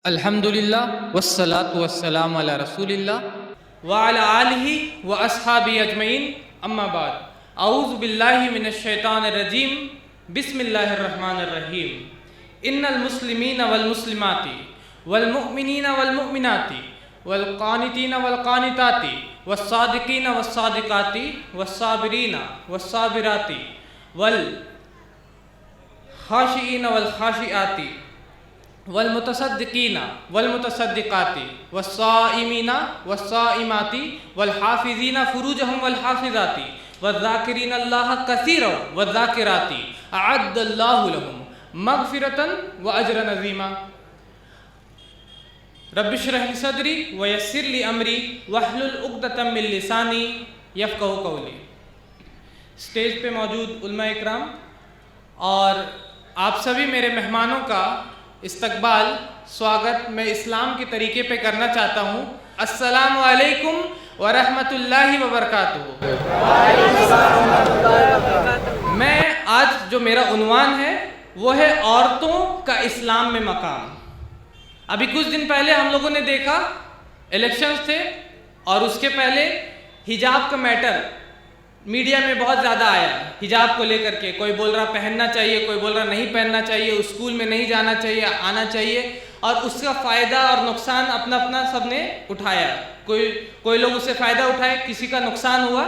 الحمدللہ والصلاة والسلام علی رسول اللہ وعلی آلہ و اصحابہ اجمعین، اما بعد، اعوذ باللہ من الشیطان الرجیم، بسم اللہ الرحمن الرحیم۔ ان المسلمین والمسلمات والمؤمنین والمؤمنات والقانتین والقانتات والصادقین والصادقات والصابرین والصابرات والخاشعین والخاشعات والمتصدقین والمتصدقات والصائمین والصائمات والحافظین فروجہم والحافظات والذاکرین اللہ کثیرا والذاکرات اعد اللہ لہم مغفرۃ واجرا عظیما۔ رب اشرح لی صدری ویسر لی امری واحلل عقدۃ من لسانی یفقہوا قولی۔ اسٹیج پہ موجود علماء اکرام اور آپ سبھی میرے مہمانوں کا استقبال، سواگت میں اسلام کے طریقے پہ کرنا چاہتا ہوں۔ السلام علیکم ورحمۃ اللہ وبرکاتہ۔ میں آج جو میرا عنوان ہے وہ ہے عورتوں کا اسلام میں مقام۔ ابھی کچھ دن پہلے ہم لوگوں نے دیکھا الیکشنز تھے، اور اس کے پہلے حجاب کا میٹر میڈیا میں بہت زیادہ آیا۔ حجاب کو لے کر کے کوئی بول رہا پہننا چاہیے، کوئی بول رہا نہیں پہننا چاہیے، اسکول میں نہیں جانا چاہیے، آنا چاہیے، اور اس کا فائدہ اور نقصان اپنا اپنا سب نے اٹھایا۔ کوئی لوگ اس سے فائدہ اٹھائے، کسی کا نقصان ہوا۔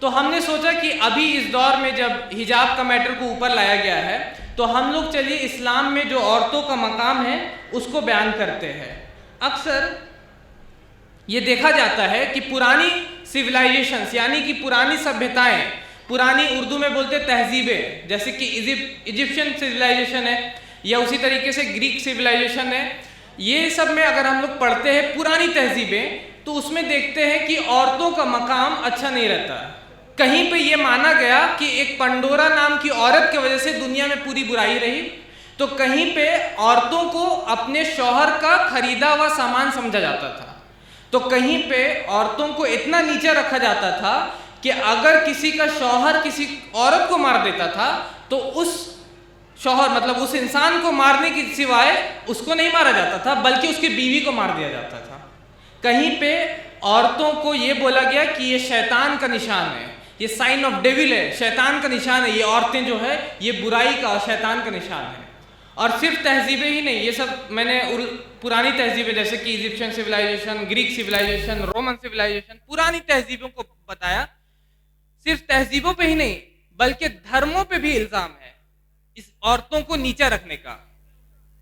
تو ہم نے سوچا کہ ابھی اس دور میں جب حجاب کا میٹر کو اوپر لایا گیا ہے تو ہم لوگ چلیے اسلام میں جو عورتوں کا مقام ہے اس کو بیان کرتے ہیں۔ اکثر یہ دیکھا جاتا ہے کہ پرانی سویلائزیشنز یعنی کہ پرانی سبھیتائیں، پرانی اردو میں بولتے تہذیبیں، جیسے کہ ایجپشین سویلائزیشن ہے یا اسی طریقے سے گریک سویلائزیشن ہے، یہ سب میں اگر ہم لوگ پڑھتے ہیں پرانی تہذیبیں تو اس میں دیکھتے ہیں کہ عورتوں کا مقام اچھا نہیں رہتا۔ کہیں پہ یہ مانا گیا کہ ایک پنڈورا نام کی عورت کی وجہ سے دنیا میں پوری برائی رہی، تو کہیں پہ عورتوں کو اپنے شوہر کا خریدا ہوا سامان سمجھا جاتا تھا، تو کہیں پہ عورتوں کو اتنا نیچے رکھا جاتا تھا کہ اگر کسی کا شوہر کسی عورت کو مار دیتا تھا تو اس شوہر مطلب اس انسان کو مارنے کی سوائے اس کو نہیں مارا جاتا تھا بلکہ اس کی بیوی کو مار دیا جاتا تھا۔ کہیں پہ عورتوں کو یہ بولا گیا کہ یہ شیطان کا نشان ہے، یہ سائن آف ڈیول ہے، شیطان کا نشان ہے، یہ عورتیں جو ہے یہ برائی کا اور شیطان کا نشان ہے۔ اور صرف تہذیبیں ہی نہیں، یہ سب میں نے پرانی تہذیبیں جیسے کہ Egyptian civilisation, Greek civilisation, Roman civilisation, پرانی تہذیبوں کو بتایا۔ صرف تہذیبوں پہ ہی نہیں بلکہ دھرموں پہ بھی الزام ہے اس عورتوں کو نیچے رکھنے کا۔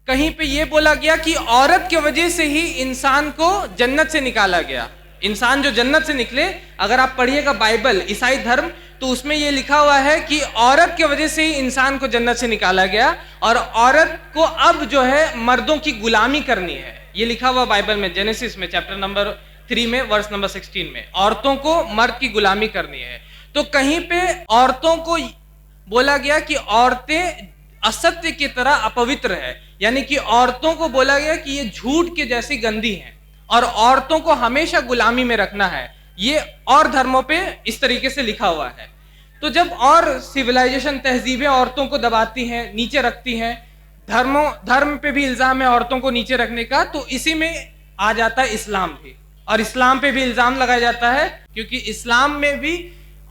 کہیں پہ یہ بولا گیا کہ عورت کی وجہ سے ہی انسان کو جنت سے نکالا گیا۔ انسان جو جنت سے نکلے، اگر آپ پڑھیے گا بائبل، عیسائی دھرم، تو اس میں یہ لکھا ہوا ہے کہ عورت کی وجہ سے ہی انسان کو جنت سے نکالا گیا، اور عورت کو اب جو ہے مردوں کی غلامی کرنی ہے۔ یہ لکھا ہوا بائبل میں، جینیسس میں چیپٹر نمبر 3 میں ورس نمبر 16 میں، عورتوں کو مرد کی غلامی کرنی ہے۔ تو کہیں پہ عورتوں کو بولا گیا کہ عورتیں استیہ کی طرح اپوتر ہے، یعنی کہ عورتوں کو بولا گیا کہ یہ جھوٹ کے جیسی گندی ہیں اور عورتوں کو ہمیشہ غلامی میں رکھنا ہے۔ یہ اور دھرموں پہ اس طریقے سے لکھا ہوا ہے۔ تو جب اور سویلائزیشن تہذیبیں عورتوں کو دباتی ہیں، نیچے رکھتی ہیں، دھرم پہ بھی الزام ہے عورتوں کو نیچے رکھنے کا، تو اسی میں آ جاتا ہے اسلام بھی، اور اسلام پہ بھی الزام لگایا جاتا ہے، کیونکہ اسلام میں بھی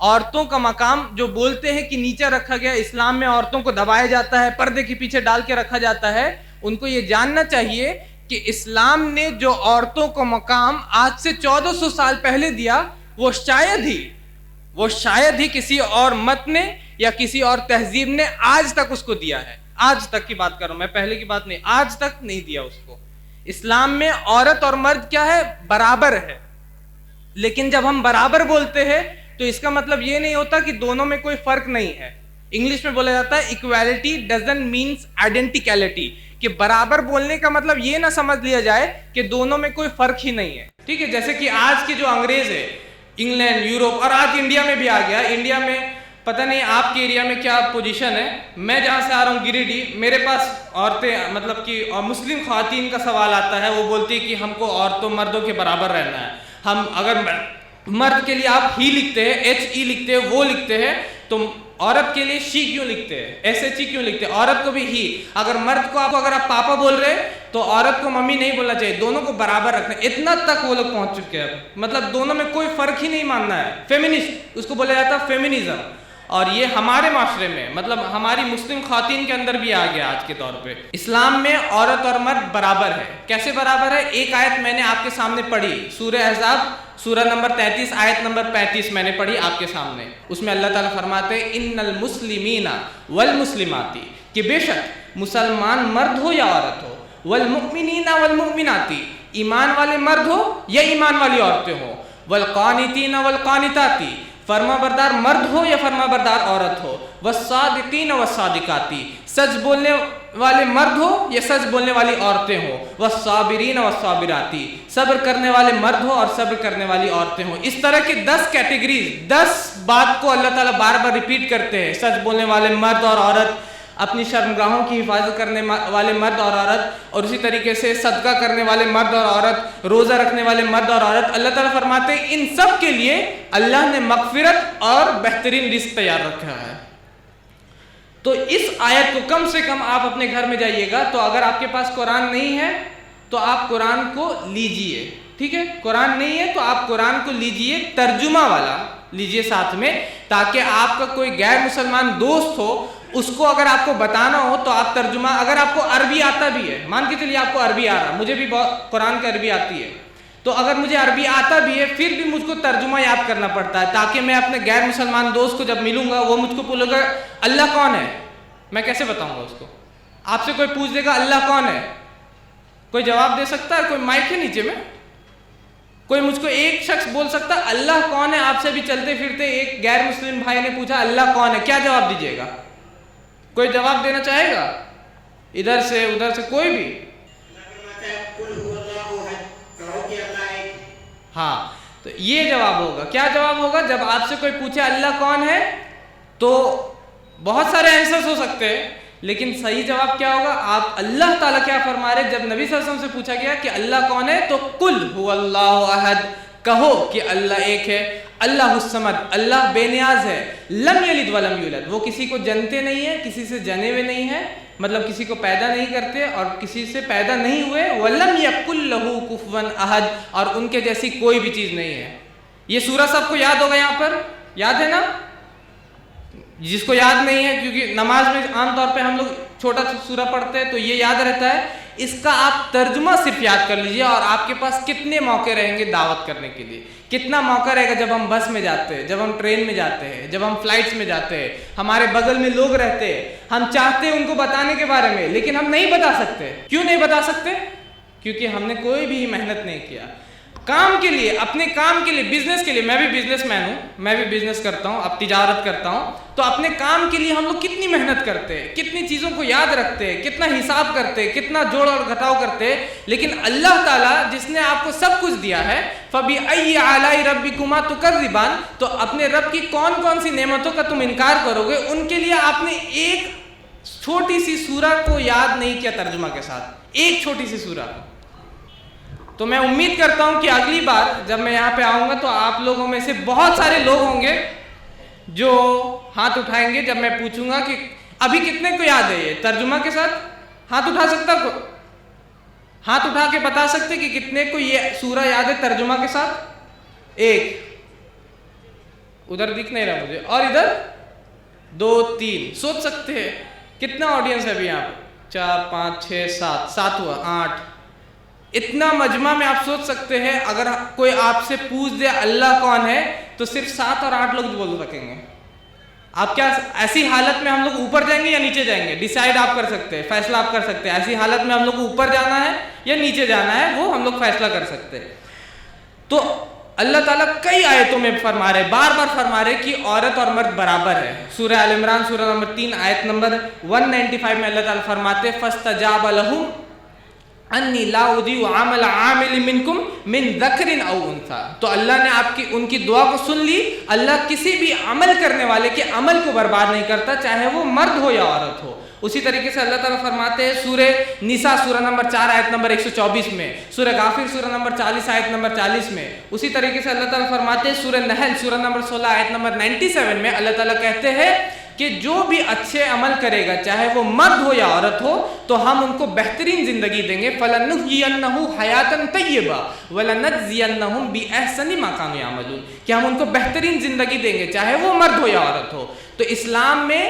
عورتوں کا مقام جو بولتے ہیں کہ نیچے رکھا گیا، اسلام میں عورتوں کو دبایا جاتا ہے، پردے کے پیچھے ڈال کے رکھا جاتا ہے۔ ان کو یہ جاننا چاہیے کہ اسلام نے جو عورتوں کو مقام آج سے 1400 سال پہلے دیا، وہ شاید ہی کسی اور مت نے یا کسی اور تہذیب نے آج تک اس کو دیا ہے۔ آج تک کی بات کر رہا ہوں میں، پہلے کی بات نہیں، آج تک نہیں دیا اس کو۔ اسلام میں عورت اور مرد کیا ہے؟ برابر ہے۔ لیکن جب ہم برابر بولتے ہیں تو اس کا مطلب یہ نہیں ہوتا کہ دونوں میں کوئی فرق نہیں ہے۔ انگلش میں بولا جاتا ہے equality doesn't means identicality، کہ برابر بولنے کا مطلب یہ نہ سمجھ لیا جائے کہ دونوں میں کوئی فرق ہی نہیں ہے۔ ٹھیک ہے، جیسے کہ آج کے جو انگریز ہے، انگلینڈ، یوروپ، اور آج انڈیا میں بھی آ گیا۔ انڈیا میں پتہ نہیں آپ کے ایریا میں کیا پوزیشن ہے، میں جہاں سے آ رہا ہوں گریڈی، میرے پاس عورتیں مطلب کہ مسلم خواتین کا سوال آتا ہے، وہ بولتی ہے کہ ہم کو عورتوں مردوں کے برابر رہنا ہے۔ ہم اگر مرد کے لیے آپ ہی لکھتے ہیں، HE لکھتے ہیں، وہ لکھتے ہیں، تو عورت کے لیے شی کیوں لکھتے ہیں، ایس ایچ ای کیوں لکھتے ہیں، عورت کو بھی ہی. اگر مرد کو آپ اگر آپ پاپا بول رہے تو عورت کو ممی نہیں بولنا چاہیے, دونوں کو برابر رکھنا. اتنا تک وہ لوگ پہنچ چکے ہیں, مطلب دونوں میں کوئی فرق ہی نہیں ماننا ہے. فیمنسٹ اس کو بولا جاتا ہے, فیمنزم. اور یہ ہمارے معاشرے میں, مطلب ہماری مسلم خواتین کے اندر بھی آ گیا آج کے دور پہ. اسلام میں عورت اور مرد برابر ہے. کیسے برابر ہے؟ ایک آیت میں نے آپ کے سامنے پڑھی, سورہ احزاب سورہ نمبر 33 آیت نمبر 35 میں نے پڑھی آپ کے سامنے. اس میں اللہ تعالیٰ فرماتے ہیں ان المسلمین والمسلمات, کہ بے شک مسلمان مرد ہو یا عورت ہو, والمؤمنین والمؤمنات, ایمان والے مرد ہو یا ایمان والی عورتیں ہو, والقانتین والقانتات, فرما بردار مرد ہو یا فرما بردار عورت ہو, والصادقین والصادقات, سچ بولنے والے مرد ہو یا سچ بولنے والی عورتیں ہو, والصابرین والصابرات, صبر کرنے والے مرد ہو اور صبر کرنے والی عورتیں ہوں. اس طرح کی 10 کیٹیگریز, 10 بات کو اللہ تعالیٰ بار بار ریپیٹ کرتے ہیں. سچ بولنے والے مرد اور عورت, اپنی شرمگاہوں کی حفاظت کرنے والے مرد اور عورت, اور اسی طریقے سے صدقہ کرنے والے مرد اور عورت, روزہ رکھنے والے مرد اور عورت. اللہ تعالیٰ فرماتے ہیں ان سب کے لیے اللہ نے مغفرت اور بہترین رزق تیار رکھا ہے. تو اس آیت کو کم سے کم آپ اپنے گھر میں جائیے گا, تو اگر آپ کے پاس قرآن نہیں ہے تو آپ قرآن کو لیجئے, ٹھیک ہے. قرآن نہیں ہے تو آپ قرآن کو لیجئے, ترجمہ والا لیجئے ساتھ میں, تاکہ آپ کا کوئی غیر مسلمان دوست ہو, اس کو اگر آپ کو بتانا ہو تو آپ ترجمہ, اگر آپ کو عربی آتا بھی ہے, مان کے چلیے آپ کو عربی آ رہا, مجھے بھی قرآن کی عربی آتی ہے, تو اگر مجھے عربی آتا بھی ہے پھر بھی مجھ کو ترجمہ یاد کرنا پڑتا ہے, تاکہ میں اپنے غیر مسلمان دوست کو جب ملوں گا وہ مجھ کو بولے گا اللہ کون ہے, میں کیسے بتاؤں گا اس کو. آپ سے کوئی پوچھ دے گا اللہ کون ہے, کوئی جواب دے سکتا ہے؟ کوئی مائک ہے نیچے میں, کوئی مجھ کو ایک شخص بول سکتا ہے اللہ کون ہے؟ آپ سے بھی چلتے پھرتے ایک غیر مسلم بھائی نے پوچھا اللہ کون ہے, کیا جواب دیجیے گا؟ کوئی جواب دینا چاہے گا ادھر سے ادھر سے کوئی بھی؟ ہاں, تو یہ جواب ہوگا. کیا جواب ہوگا جب آپ سے کوئی پوچھے اللہ کون ہے؟ تو بہت سارے آنسرز ہو سکتے ہیں, لیکن صحیح جواب کیا ہوگا؟ آپ اللہ تعالیٰ کیا فرما رہے, جب نبی صلی اللہ علیہ وسلم سے پوچھا گیا کہ اللہ کون ہے تو قل هو اللہ احد, کہو کہ اللہ ایک ہے, اللہ الصمد, اللہ بے نیاز ہے, لم یلد ولم یولد, وہ کسی کو جنتے نہیں ہیں, کسی سے جنے ہوئے نہیں ہیں, مطلب کسی کو پیدا نہیں کرتے اور کسی سے پیدا نہیں ہوئے, ولم یکن لہ کفوا احد, اور ان کے جیسی کوئی بھی چیز نہیں ہے. یہ سورہ سب کو یاد ہوگا, یہاں پر یاد ہے نا؟ جس کو یاد نہیں ہے, کیونکہ نماز میں عام طور پہ ہم لوگ چھوٹا سورہ پڑھتے ہیں تو یہ یاد رہتا ہے, اس کا آپ ترجمہ صرف یاد کر لیجئے, اور آپ کے پاس کتنے موقع رہیں گے دعوت کرنے کے لیے. کتنا موقع رہے گا جب ہم بس میں جاتے ہیں, جب ہم ٹرین میں جاتے ہیں, جب ہم فلائٹس میں جاتے ہیں, ہمارے بغل میں لوگ رہتے ہیں, ہم چاہتے ہیں ان کو بتانے کے بارے میں, لیکن ہم نہیں بتا سکتے. کیوں نہیں بتا سکتے؟ کیونکہ ہم نے کوئی بھی محنت نہیں کیا. کام کے لیے, اپنے کام کے لیے, بزنس کے لیے, میں بھی بزنس مین ہوں, میں بھی بزنس کرتا ہوں, اب تجارت کرتا ہوں, تو اپنے کام کے لیے ہم لوگ کتنی محنت کرتے ہیں, کتنی چیزوں کو یاد رکھتے ہیں, کتنا حساب کرتے ہیں, کتنا جوڑ اور گھٹاؤ کرتے ہیں. لیکن اللہ تعالیٰ جس نے آپ کو سب کچھ دیا ہے, فَبِأَيِّ آلَاءِ رَبِّكُمَا تُكَذِّبَانِ, تو اپنے رب کی کون کون سی نعمتوں کا تم انکار کرو گے, ان کے لیے آپ نے ایک چھوٹی سی سورہ کو یاد نہیں کیا ترجمہ کے ساتھ, ایک چھوٹی سی سورہ. تو میں امید کرتا ہوں کہ اگلی بار جب میں یہاں پہ آؤں گا تو آپ لوگوں میں سے بہت سارے لوگ ہوں گے جو ہاتھ اٹھائیں گے جب میں پوچھوں گا کہ ابھی کتنے کو یاد ہے یہ ترجمہ کے ساتھ. ہاتھ اٹھا سکتا کو, ہاتھ اٹھا کے بتا سکتے کہ کتنے کو یہ سورہ یاد ہے ترجمہ کے ساتھ؟ ایک, ادھر دکھ نہیں رہا مجھے, اور ادھر 2 3. سوچ سکتے ہیں کتنا آڈینس ہے ابھی یہاں پہ؟ 4 5 6 7, 7 ہوا 8. اتنا مجمع میں آپ سوچ سکتے ہیں, اگر کوئی آپ سے پوچھ دے اللہ کون ہے تو صرف 7 اور 8 لوگ بول سکیں گے. آپ کیا ایسی حالت میں ہم لوگ اوپر جائیں گے یا نیچے جائیں گے؟ ڈیسائیڈ آپ کر سکتے ہیں, فیصلہ آپ کر سکتے ہیں. ایسی حالت میں ہم لوگ کو اوپر جانا ہے یا نیچے جانا ہے, وہ ہم لوگ فیصلہ کر سکتے ہیں. تو اللہ تعالیٰ کئی آیتوں میں فرما رہے, بار بار فرما رہے کہ عورت اور مرد برابر ہے. سورہ آل عمران سورہ نمبر 3 آیت نمبر 195 میں اللہ تعالیٰ فرماتے فاستجاب لہم انی لا اضیع عمل عامل منکم من ذکر او انثی. تو اللہ نے آپ کی ان کی دعا کو سن لی. اللہ کسی بھی عمل کرنے والے کے عمل کو برباد نہیں کرتا, چاہے وہ مرد ہو یا عورت ہو. اسی طریقے سے اللہ تعالیٰ فرماتے ہیں سورہ نساء سورہ نمبر 4 آیت نمبر 124 میں, سورہ غافر سورہ نمبر 40 آیت نمبر 40 میں. اسی طریقے سے اللہ تعالیٰ فرماتے ہیں سورہ نحل سورہ نمبر 16 آیت نمبر 97 میں, اللہ تعالیٰ کہتے ہیں کہ جو بھی اچھے عمل کرے گا چاہے وہ مرد ہو یا عورت ہو تو ہم ان کو بہترین زندگی دیں گے. فَلَنُحْيِيَنَّهُ حَيَاةً طَيِّبَةً وَلَنَجْزِيَنَّهُمْ بِأَحْسَنِ مَا كَانُوا يَعْمَلُونَ, کہ ہم ان کو بہترین زندگی دیں گے چاہے وہ مرد ہو یا عورت ہو. تو اسلام میں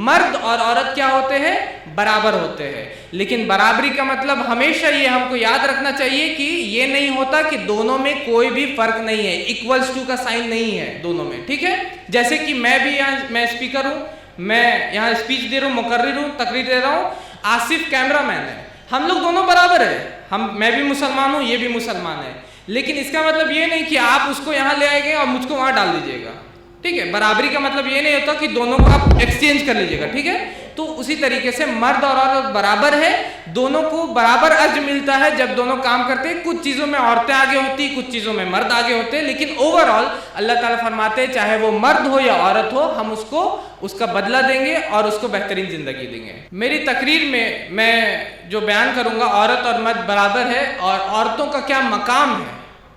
مرد اور عورت کیا ہوتے ہیں؟ برابر ہوتے ہیں. لیکن برابری کا مطلب ہمیشہ یہ ہم کو یاد رکھنا چاہیے کہ یہ نہیں ہوتا کہ دونوں میں کوئی بھی فرق نہیں ہے, ایکولز ٹو کا سائن نہیں ہے دونوں میں, ٹھیک ہے. جیسے کہ میں بھی یہاں میں اسپیکر ہوں, میں یہاں اسپیچ دے رہا ہوں, مقرر ہوں, تقریر دے رہا ہوں, آصف کیمرہ مین ہے, ہم لوگ دونوں برابر ہیں. میں بھی مسلمان ہوں, یہ بھی مسلمان ہے. لیکن اس کا مطلب یہ نہیں کہ آپ اس کو یہاں لے آئے گے اور مجھ کو وہاں ڈال دیجیے گا, ٹھیک ہے. برابری کا مطلب یہ نہیں ہوتا کہ دونوں کو آپ ایکسچینج کر لیجیے گا, ٹھیک ہے. تو اسی طریقے سے مرد اور عورت برابر ہے, دونوں کو برابر اجر ملتا ہے جب دونوں کام کرتے ہیں. کچھ چیزوں میں عورتیں آگے ہوتی, کچھ چیزوں میں مرد آگے ہوتے ہیں, لیکن اوور آل اللہ تعالیٰ فرماتے ہیں چاہے وہ مرد ہو یا عورت ہو ہم اس کو اس کا بدلہ دیں گے اور اس کو بہترین زندگی دیں گے. میری تقریر میں جو بیان کروں گا عورت اور مرد برابر ہے اور عورتوں کا کیا مقام ہے,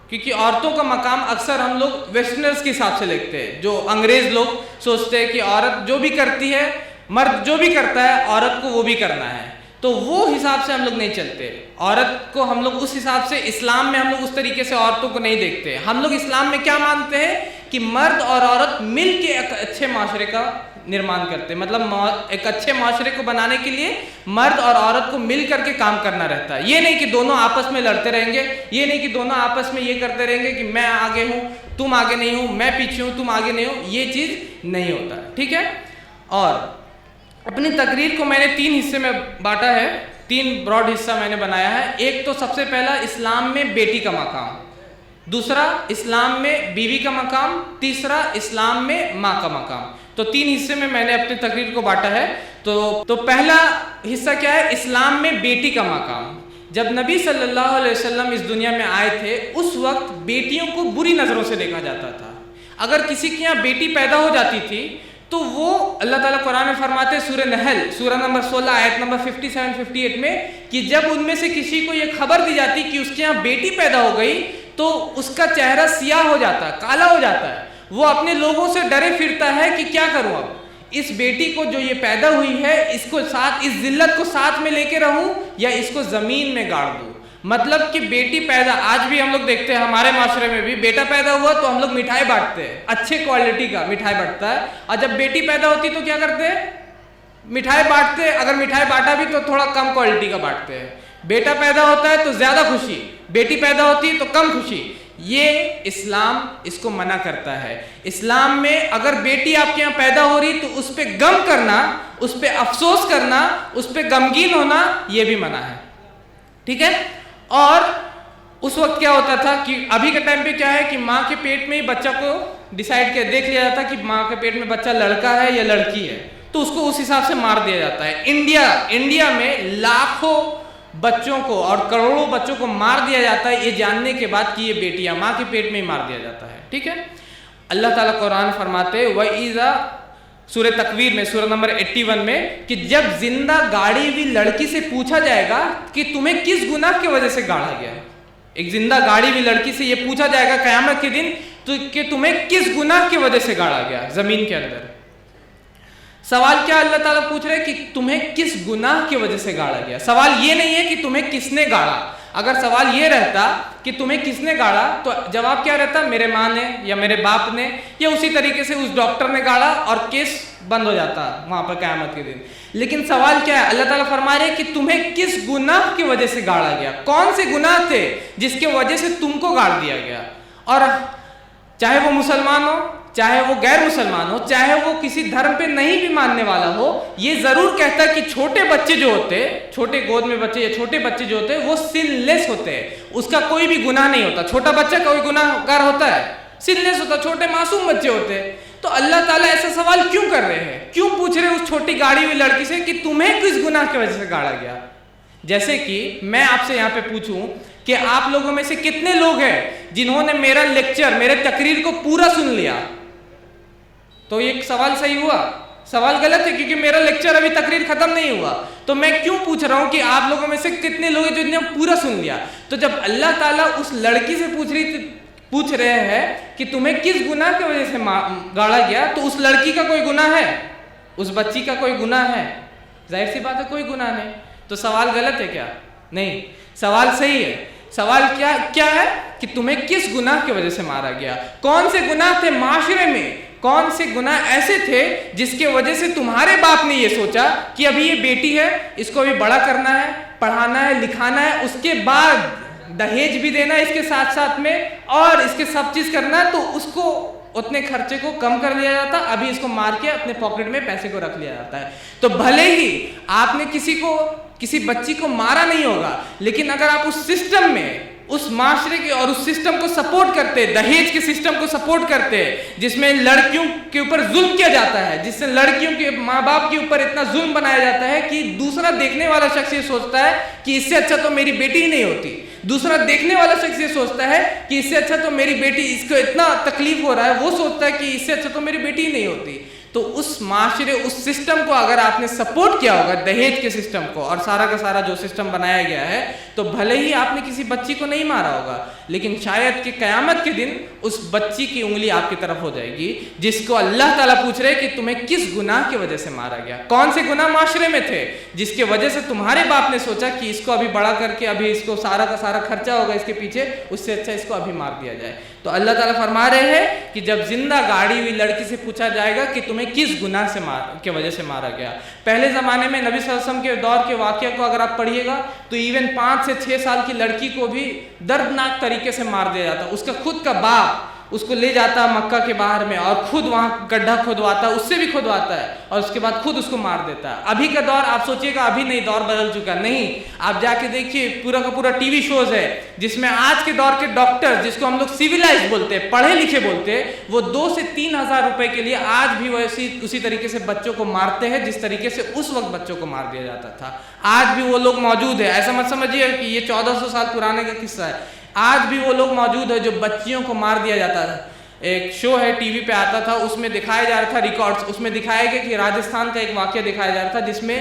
کیونکہ عورتوں کا مقام اکثر ہم لوگ ویسٹرنرز کے حساب سے لکھتے ہیں. جو انگریز لوگ سوچتے ہیں کہ عورت جو بھی کرتی ہے, مرد جو بھی کرتا ہے عورت کو وہ بھی کرنا ہے, تو وہ حساب سے ہم لوگ نہیں چلتے. عورت کو ہم لوگ اس حساب سے, اسلام میں ہم لوگ اس طریقے سے عورتوں کو نہیں دیکھتے. ہم لوگ اسلام میں کیا مانتے ہیں کہ مرد اور عورت مل کے ایک اچھے معاشرے کا نرمان کرتے ہیں. مطلب ایک اچھے معاشرے کو بنانے کے لیے مرد اور عورت کو مل کر کے کام کرنا رہتا ہے. یہ نہیں کہ دونوں آپس میں لڑتے رہیں گے, یہ نہیں کہ دونوں آپس میں یہ کرتے رہیں گے کہ میں آگے ہوں تم آگے نہیں ہوں, میں پیچھے ہوں تم آگے نہیں ہو, یہ چیز نہیں ہوتا, ٹھیک ہے. اور اپنی تقریر کو میں نے 3 حصے میں بانٹا ہے, 3 براڈ حصہ میں نے بنایا ہے. ایک تو سب سے پہلا اسلام میں بیٹی کا مقام, دوسرا اسلام میں بیوی کا مقام, تیسرا اسلام میں ماں کا مقام. تو 3 حصے میں نے اپنی تقریر کو بانٹا ہے. تو پہلا حصہ کیا ہے؟ اسلام میں بیٹی کا مقام. جب نبی صلی اللہ علیہ وسلم اس دنیا میں آئے تھے اس وقت بیٹیوں کو بری نظروں سے دیکھا جاتا تھا. اگر کسی کے یہاں بیٹی پیدا ہو جاتی تھی تو وہ اللہ تعالیٰ قرآن میں فرماتے ہیں سورہ نحل سورہ نمبر 16 آیت نمبر 57-58 میں کہ جب ان میں سے کسی کو یہ خبر دی جاتی کہ اس کے یہاں بیٹی پیدا ہو گئی تو اس کا چہرہ سیاہ ہو جاتا ہے, کالا ہو جاتا ہے. وہ اپنے لوگوں سے ڈرے پھرتا ہے کہ کیا کروں, اب اس بیٹی کو جو یہ پیدا ہوئی ہے اس کو ساتھ, اس ذلت کو ساتھ میں لے کے رہوں یا اس کو زمین میں گاڑ دوں. مطلب کہ بیٹی پیدا, آج بھی ہم لوگ دیکھتے ہیں ہمارے معاشرے میں بھی بیٹا پیدا ہوا تو ہم لوگ مٹھائی بانٹتے ہیں, اچھے کوالٹی کا مٹھائی بانٹتا ہے. اور جب بیٹی پیدا ہوتی تو کیا کرتے ہیں؟ مٹھائی بانٹتے, اگر مٹھائی بانٹا بھی تو تھوڑا کم کوالٹی کا بانٹتے ہیں. بیٹا پیدا ہوتا ہے تو زیادہ خوشی, بیٹی پیدا ہوتی ہے تو کم خوشی. یہ اسلام اس کو منع کرتا ہے. اسلام میں اگر بیٹی آپ کے یہاں پیدا ہو رہی تو اس پہ غم کرنا, اس پہ افسوس کرنا, اس پہ غمگین ہونا یہ بھی منع ہے, ٹھیک ہے. اور اس وقت کیا ہوتا تھا کہ ابھی کے ٹائم پہ کیا ہے کہ ماں کے پیٹ میں ہی بچہ کو ڈیسائیڈ کر دیکھ لیا جاتا کہ ماں کے پیٹ میں بچہ لڑکا ہے یا لڑکی ہے, تو اس کو اس حساب سے مار دیا جاتا ہے. انڈیا میں لاکھوں بچوں کو اور کروڑوں بچوں کو مار دیا جاتا ہے یہ جاننے کے بعد کہ یہ بیٹیاں ماں کے پیٹ میں ہی مار دیا جاتا ہے, ٹھیک ہے. اللہ تعالیٰ قرآن فرماتے وَإِذَا سورہ تکویر میں سورہ نمبر 81 میں کہ جب زندہ گاڑی ہوئی لڑکی سے پوچھا جائے گا کہ تمہیں کس گناہ کی وجہ سے گاڑا گیا, ایک زندہ گاڑی ہوئی لڑکی سے یہ پوچھا جائے گا قیامت کے دن تو کہ تمہیں کس گناہ کی وجہ سے گاڑا گیا زمین کے اندر. سوال کیا اللہ تعالیٰ پوچھ رہے کہ تمہیں کس گناہ کی وجہ سے گاڑا گیا. سوال یہ نہیں ہے کہ تمہیں کس نے گاڑا, اگر سوال یہ رہتا کہ تمہیں کس نے گاڑا تو جواب کیا رہتا؟ میرے ماں نے یا میرے باپ نے یا اسی طریقے سے اس ڈاکٹر نے گاڑا اور کیس بند ہو جاتا وہاں پر قیامت کے دن. لیکن سوال کیا ہے؟ اللہ تعالیٰ فرما رہے کہ تمہیں کس گناہ کی وجہ سے گاڑا گیا, کون سے گناہ تھے جس کی وجہ سے تم کو گاڑ دیا گیا. اور چاہے وہ مسلمان ہو, چاہے وہ غیر مسلمان ہو, چاہے وہ کسی دھرم پہ نہیں بھی ماننے والا ہو, یہ ضرور کہتا ہے کہ چھوٹے بچے جو ہوتے, چھوٹے گود میں بچے یا چھوٹے بچے جو ہوتے وہ سن لیس ہوتے ہیں, اس کا کوئی بھی گناہ نہیں ہوتا. چھوٹا بچہ کوئی گناہ گار ہوتا ہے؟ سن لیس ہوتا, چھوٹے معصوم بچے ہوتے. تو اللہ تعالیٰ ایسا سوال کیوں کر رہے ہیں, کیوں پوچھ رہے ہیں اس چھوٹی گاڑی ہوئی لڑکی سے کہ تمہیں کس گناہ کی وجہ سے گاڑا گیا. جیسے کہ میں آپ سے یہاں پہ پوچھوں کہ آپ لوگوں میں سے کتنے لوگ ہیں جنہوں نے میرا لیکچر, میرے تقریر کو پورا سن لیا؟ تو یہ سوال صحیح ہوا؟ سوال غلط ہے کیونکہ میرا لیکچر ابھی تقریر ختم نہیں ہوا. تو میں کیوں پوچھ رہا ہوں کہ آپ لوگوں میں سے کتنے لوگ ہیں جو نے پورا سن لیا. تو جب اللہ تعالیٰ اس لڑکی سے پوچھ رہے ہیں کہ تمہیں کس گناہ کی وجہ سے گاڑا گیا تو اس لڑکی کا کوئی گناہ ہے؟ اس بچی کا کوئی گناہ ہے؟ ظاہر سی بات ہے کوئی گناہ نہیں. تو سوال غلط ہے کیا؟ نہیں، سوال صحیح ہے. سوال کیا ہے کہ تمہیں کس گناہ کی وجہ سے مارا گیا؟ کون سے گناہ تھے معاشرے میں؟ کون سے گناہ ایسے تھے جس کی وجہ سے تمہارے باپ نے یہ سوچا کہ ابھی یہ بیٹی ہے، اس کو ابھی بڑا کرنا ہے، پڑھانا ہے، لکھانا ہے، اس کے بعد دہیج بھی دینا ہے اس کے ساتھ ساتھ میں، اور اس کے سب چیز کرنا ہے، تو اس کو اتنے خرچے کو کم کر لیا جاتا، ابھی اس کو مار کے اپنے پاکٹ میں پیسے کو رکھ لیا جاتا ہے. تو بھلے ہی آپ نے کسی بچی کو مارا نہیں ہوگا، لیکن اگر آپ اس سسٹم میں، اس معاشرے کے اور اس سسٹم کو سپورٹ کرتے، دہیج کے سسٹم کو سپورٹ کرتے، جس میں لڑکیوں کے اوپر ظلم کیا جاتا ہے، جس سے لڑکیوں کے ماں باپ کے اوپر اتنا ظلم بنایا جاتا ہے کہ دوسرا دیکھنے والا شخص یہ سوچتا ہے کہ اس سے اچھا تو میری بیٹی ہی نہیں ہوتی. دوسرا دیکھنے والا شخص یہ سوچتا ہے کہ اس سے اچھا تو میری بیٹی، اس کو اتنا تکلیف ہو رہا ہے، وہ سوچتا ہے کہ اس سے اچھا تو میری بیٹی ہی نہیں ہوتی. تو اس معاشرے، اس سسٹم کو اگر آپ نے سپورٹ کیا ہوگا، دہیج کے سسٹم کو، اور سارا کا سارا جو سسٹم بنایا گیا ہے، تو بھلے ہی آپ نے کسی بچی کو نہیں مارا ہوگا، لیکن شاید کہ قیامت کے دن اس بچی کی انگلی آپ کی طرف ہو جائے گی، جس کو اللہ تعالیٰ پوچھ رہے کہ تمہیں کس گناہ کی وجہ سے مارا گیا؟ کون سے گناہ معاشرے میں تھے جس کی وجہ سے تمہارے باپ نے سوچا کہ اس کو ابھی بڑا کر کے ابھی اس کو سارا کا سارا خرچہ ہوگا اس کے پیچھے، اس سے اچھا اس کو ابھی مار دیا جائے. تو اللہ تعالیٰ فرما رہے ہیں کہ جب زندہ گاڑی ہوئی لڑکی سے پوچھا جائے گا کہ تمہیں کس گناہ سے کی وجہ سے مارا گیا. پہلے زمانے میں نبی صلی اللہ علیہ وسلم کے دور کے واقعہ کو اگر آپ پڑھیے گا تو ایون 5 سے 6 سال کی لڑکی کو بھی دردناک طریقے سے مار دیا جاتا. اس کا خود کا باپ اس کو لے جاتا مکہ کے باہر میں اور خود وہاں گڈھا کھودواتا ہے، اس سے بھی کھودواتا ہے، اور اس کے بعد خود اس کو مار دیتا ہے. ابھی کا دور آپ سوچیے گا ابھی نہیں، دور بدل چکا. نہیں، آپ جا کے دیکھیے پورا کا پورا ٹی وی شوز ہے جس میں آج کے دور کے ڈاکٹر، جس کو ہم لوگ سیویلائز بولتے ہیں، پڑھے لکھے بولتے ہیں، وہ 2 سے 3 ہزار روپے کے لیے آج بھی وہ اسی طریقے سے بچوں کو مارتے ہیں جس طریقے سے اس وقت بچوں کو مار دیا جاتا تھا. آج بھی وہ لوگ موجود ہیں. ایسا مت سمجھیے کہ یہ 1400 سال پرانے کا قصہ ہے. آج بھی وہ لوگ موجود ہیں جو بچیوں کو مار دیا جاتا تھا. ایک شو ہے ٹی وی پہ آتا تھا، اس میں دکھایا جا رہا تھا ریکارڈز، اس میں دکھایا گیا کہ راجستھان کا ایک واقعہ دکھایا جا رہا تھا جس میں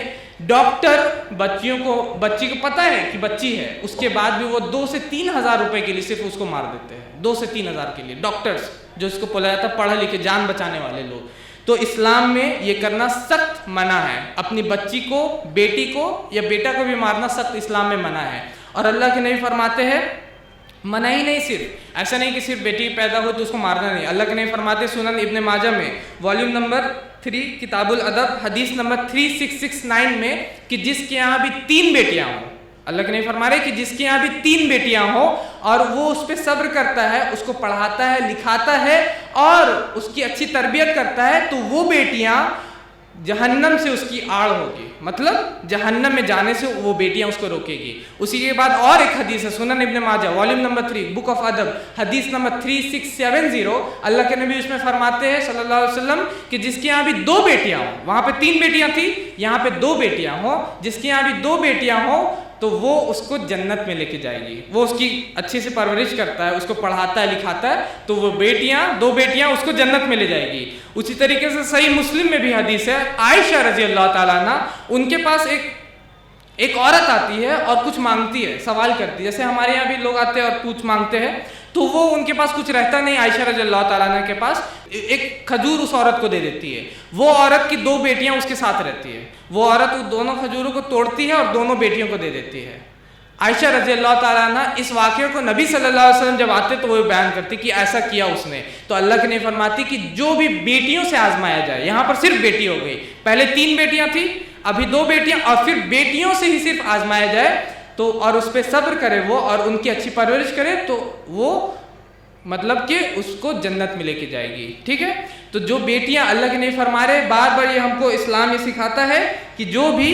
ڈاکٹر بچی کو پتہ ہے کہ بچی ہے، اس کے بعد بھی وہ 2 سے 3 ہزار روپے کے لیے صرف اس کو مار دیتے ہیں. 2 سے 3 ہزار کے لیے ڈاکٹرز، جو اس کو بولا جاتا ہے پڑھے لکھے جان بچانے والے لوگ. تو اسلام میں یہ کرنا سخت منع ہے. اپنی بچی کو، بیٹی کو یا بیٹا کو بھی مارنا سخت اسلام میں منع ہے. اور اللہ کے نبی فرماتے ہیں منع ہی نہیں، صرف ایسا نہیں کہ صرف بیٹی پیدا ہو تو اس کو مارنا نہیں. اللہ کے نبی فرماتے سنن ابن ماجہ میں والیوم نمبر 3 کتاب الادب حدیث نمبر 3669 میں کہ جس کے یہاں بھی 3 بیٹیاں ہوں، اللہ کے نبی فرما رہے کہ جس کے یہاں بھی 3 بیٹیاں ہوں اور وہ اس پہ صبر کرتا ہے، اس کو پڑھاتا ہے، لکھاتا ہے اور اس کی اچھی تربیت کرتا ہے، تو وہ بیٹیاں جہنم سے اس کی آڑ ہوگی، مطلب جہنم میں جانے سے وہ بیٹیاں اس کو روکے گی. اسی کے بعد اور ایک حدیث ہے سنن ابن ماجہ والیوم نمبر 3 بک آف ادب حدیث نمبر 3670. اللہ کے نبی اس میں فرماتے ہیں صلی اللہ علیہ وسلم کہ جس کے یہاں بھی 2 بیٹیاں ہوں، وہاں پہ 3 بیٹیاں تھیں، یہاں پہ 2 بیٹیاں ہوں، جس کے یہاں بھی 2 بیٹیاں ہوں تو وہ اس کو جنت میں لے کے جائے گی. وہ اس کی اچھی سے پرورش کرتا ہے، اس کو پڑھاتا ہے، لکھاتا ہے، تو وہ 2 بیٹیاں اس کو جنت میں لے جائے گی. اسی طریقے سے صحیح مسلم میں بھی حدیث ہے، عائشہ رضی اللہ تعالیٰ عنہ، ان کے پاس ایک عورت آتی ہے اور کچھ مانگتی ہے، سوال کرتی ہے. جیسے ہمارے یہاں بھی لوگ آتے ہیں اور کچھ مانگتے ہیں، تو وہ ان کے پاس کچھ رہتا نہیں، عائشہ رضی اللہ تعالیٰ عنہ کے پاس ایک کھجور اس عورت کو دے دیتی ہے. وہ عورت کی 2 بیٹیاں اس کے ساتھ رہتی ہے، وہ عورت ان دونوں کھجوروں کو توڑتی ہے اور دونوں بیٹیوں کو دے دیتی ہے. عائشہ رضی اللہ تعالیٰ عنہ اس واقعے کو نبی صلی اللہ علیہ وسلم جب آتے تو وہ بیان کرتی کہ ایسا کیا اس نے. تو اللہ کے نبی فرماتی کہ جو بھی بیٹیوں سے آزمایا جائے، یہاں پر صرف بیٹی ہو گئی، پہلے 3 بیٹیاں تھیں، ابھی 2 بیٹیاں، اور پھر بیٹیوں سے ہی صرف آزمایا جائے تو اور اس پہ صبر کرے وہ اور ان کی اچھی پرورش کرے تو وہ مطلب کہ اس کو جنت میں لے کے جائے گی. ٹھیک ہے، تو جو بیٹیاں اللہ کے نبی فرما رہے بار بار یہ ہم کو اسلام یہ سکھاتا ہے کہ جو بھی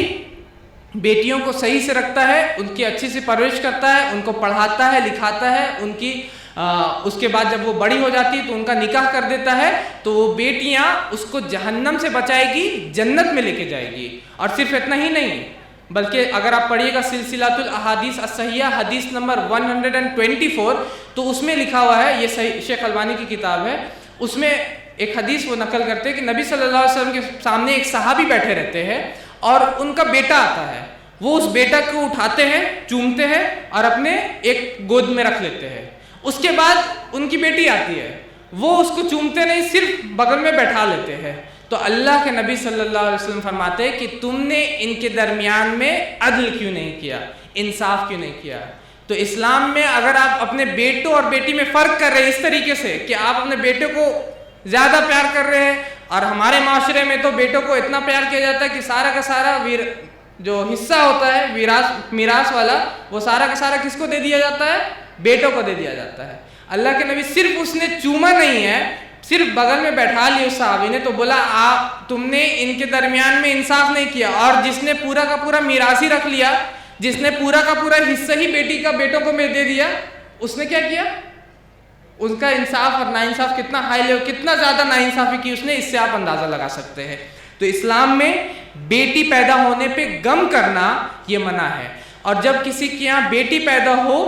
بیٹیوں کو صحیح سے رکھتا ہے، ان کی اچھی سے پرورش کرتا ہے، ان کو پڑھاتا ہے، لکھاتا ہے، ان کی اس کے بعد جب وہ بڑی ہو جاتی ہے تو ان کا نکاح کر دیتا ہے، تو وہ بیٹیاں اس کو جہنم سے بچائے گی، جنت میں لے کے جائے گی. اور صرف اتنا ہی نہیں بلکہ اگر آپ پڑھیے گا سلسلۃ الاحادیث الصحیحہ حدیث نمبر 124 تو اس میں لکھا ہوا ہے، یہ صحیح شیخ البانی کی کتاب ہے، اس میں ایک حدیث وہ نقل کرتے ہیں کہ نبی صلی اللہ علیہ وسلم کے سامنے ایک صحابی بیٹھے رہتے ہیں اور ان کا بیٹا آتا ہے. وہ اس بیٹا کو اٹھاتے ہیں، چومتے ہیں اور اپنے ایک گود میں رکھ لیتے ہیں. اس کے بعد ان کی بیٹی آتی ہے، وہ اس کو چومتے نہیں، صرف بغل میں بیٹھا لیتے ہیں. تو تو اللہ کے نبی صلی اللہ علیہ وسلم فرماتے ہیں کہ تم نے ان کے درمیان میں عدل کیوں نہیں کیا, انصاف کیوں نہیں کیا. تو اسلام میں اگر آپ اپنے بیٹوں اور بیٹی میں فرق کر رہے ہیں اس طریقے سے کہ آپ اپنے بیٹے کو زیادہ پیار کر رہے ہیں, اور ہمارے معاشرے میں تو بیٹوں کو اتنا پیار کیا جاتا ہے کہ سارا کا سارا جو حصہ ہوتا ہے میراث والا, وہ سارا کا سارا کس کو دے دیا جاتا ہے؟ بیٹوں کو دے دیا جاتا ہے. اللہ کے نبی صرف اس نے چوما نہیں ہے, صرف بغل میں بیٹھا لی اس صحابی نے, تو بولا آپ تم نے ان کے درمیان میں انصاف نہیں کیا. اور جس نے پورا کا پورا میراث ہی رکھ لیا, جس نے پورا کا پورا حصہ ہی بیٹی کا بیٹوں کو میں دے دیا, اس نے کیا کیا؟ اس کا انصاف اور ناانصاف کتنا ہائی لیول, کتنا زیادہ ناانصافی کی اس نے, اس سے آپ اندازہ لگا سکتے ہیں. تو اسلام میں بیٹی پیدا ہونے پہ غم کرنا یہ منع ہے. اور جب کسی کے یہاں بیٹی پیدا ہو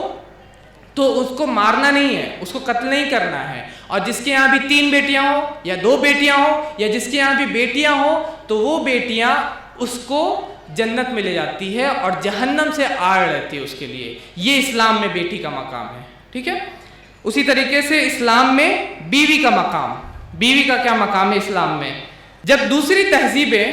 تو اس کو مارنا نہیں ہے, اس کو قتل نہیں کرنا ہے. اور جس کے یہاں بھی 3 بیٹیاں ہوں یا 2 بیٹیاں ہوں, یا جس کے یہاں بھی بیٹیاں ہوں, تو وہ بیٹیاں اس کو جنت میں لے جاتی ہے اور جہنم سے آڑ رہتی ہے اس کے لیے. یہ اسلام میں بیٹی کا مقام ہے. ٹھیک ہے. اسی طریقے سے اسلام میں بیوی کا مقام, بیوی کا کیا مقام ہے اسلام میں؟ جب دوسری تہذیبیں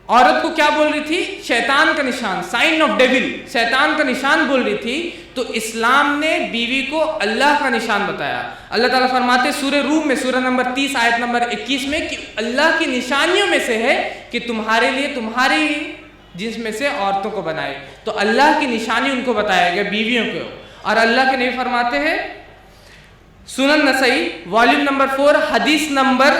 عورت کو کیا بول رہی تھی؟ شیطان کا نشان, سائن آف ڈیول, شیطان کا نشان بول رہی تھی, تو اسلام نے بیوی کو اللہ کا نشان بتایا. اللہ تعالیٰ فرماتے سورہ روم میں سورہ نمبر 30 آیت نمبر 21 میں کہ اللہ کی نشانیوں میں سے ہے کہ تمہارے لیے تمہاری جنس میں سے عورتوں کو بنائے. تو اللہ کی نشانی ان کو بتایا گیا, بیویوں کو. اور اللہ کے نبی فرماتے ہیں سنن نسائی والیوم نمبر 4 حدیث نمبر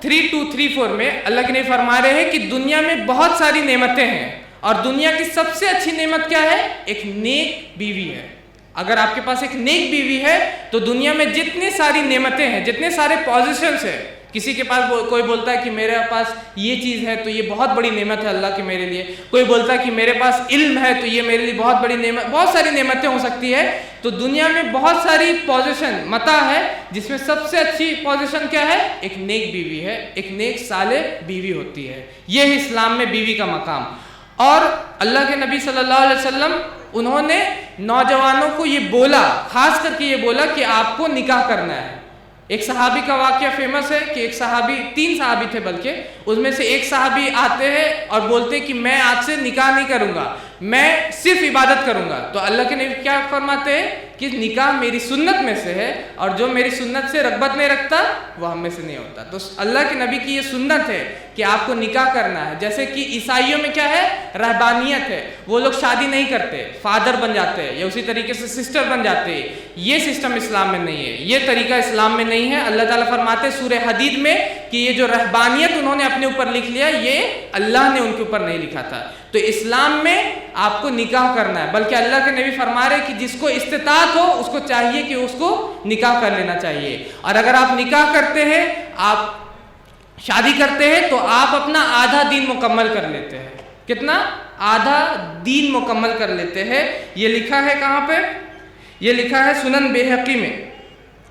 3234 میں اللہ کے نبی فرما رہے ہیں کہ دنیا میں بہت ساری نعمتیں ہیں, اور دنیا کی سب سے اچھی نعمت کیا ہے؟ ایک نیک بیوی ہے. اگر آپ کے پاس ایک نیک بیوی ہے تو دنیا میں جتنی ساری نعمتیں ہیں, جتنے سارے پوزیشنز ہیں, کسی کے پاس کوئی بولتا ہے کہ میرے پاس یہ چیز ہے تو یہ بہت بڑی نعمت ہے اللہ کے میرے لیے, کوئی بولتا ہے کہ میرے پاس علم ہے تو یہ میرے لیے بہت بڑی نعمت, بہت ساری نعمتیں ہو سکتی ہے. تو دنیا میں بہت ساری پوزیشن متا ہے, جس میں سب سے اچھی پوزیشن کیا ہے؟ ایک نیک بیوی ہے, ایک نیک صالح بیوی ہوتی ہے. یہ ہے اسلام میں بیوی کا مقام. اور اللہ کے نبی صلی اللہ علیہ وسلم انہوں نے نوجوانوں کو یہ بولا, خاص کر کے یہ بولا کہ آپ کو نکاح کرنا ہے. ایک صحابی کا واقعہ فیمس ہے کہ ایک صحابی, 3 صحابی تھے بلکہ, اس میں سے ایک صحابی آتے ہیں اور بولتے کہ میں آج سے نکاح نہیں کروں گا, میں صرف عبادت کروں گا. تو اللہ کے نبی کیا فرماتے ہیں کہ نکاح میری سنت میں سے ہے, اور جو میری سنت سے رغبت نہیں رکھتا وہ ہم میں سے نہیں ہوتا. تو اللہ کے نبی کی یہ سنت ہے کہ آپ کو نکاح کرنا ہے. جیسے کہ عیسائیوں میں کیا ہے؟ رہبانیت ہے, وہ لوگ شادی نہیں کرتے, فادر بن جاتے ہیں, یا اسی طریقے سے سسٹر بن جاتے ہیں. یہ سسٹم اسلام میں نہیں ہے, یہ طریقہ اسلام میں نہیں ہے. اللہ تعالیٰ فرماتے سورہ حدید میں کہ یہ جو رہبانیت انہوں نے اپنے اوپر لکھ لیا, یہ اللہ نے ان کے اوپر نہیں لکھا تھا. تو اسلام میں آپ کو نکاح کرنا ہے, بلکہ اللہ کے نبی فرما رہے کہ جس کو استطاعت ہو اس کو چاہیے کہ اس کو نکاح کر لینا چاہیے. اور اگر آپ نکاح کرتے ہیں, آپ شادی کرتے ہیں, تو آپ اپنا آدھا دین مکمل کر لیتے ہیں. کتنا؟ آدھا دین مکمل کر لیتے ہیں. یہ لکھا ہے کہاں پہ؟ یہ لکھا ہے سنن بیہقی میں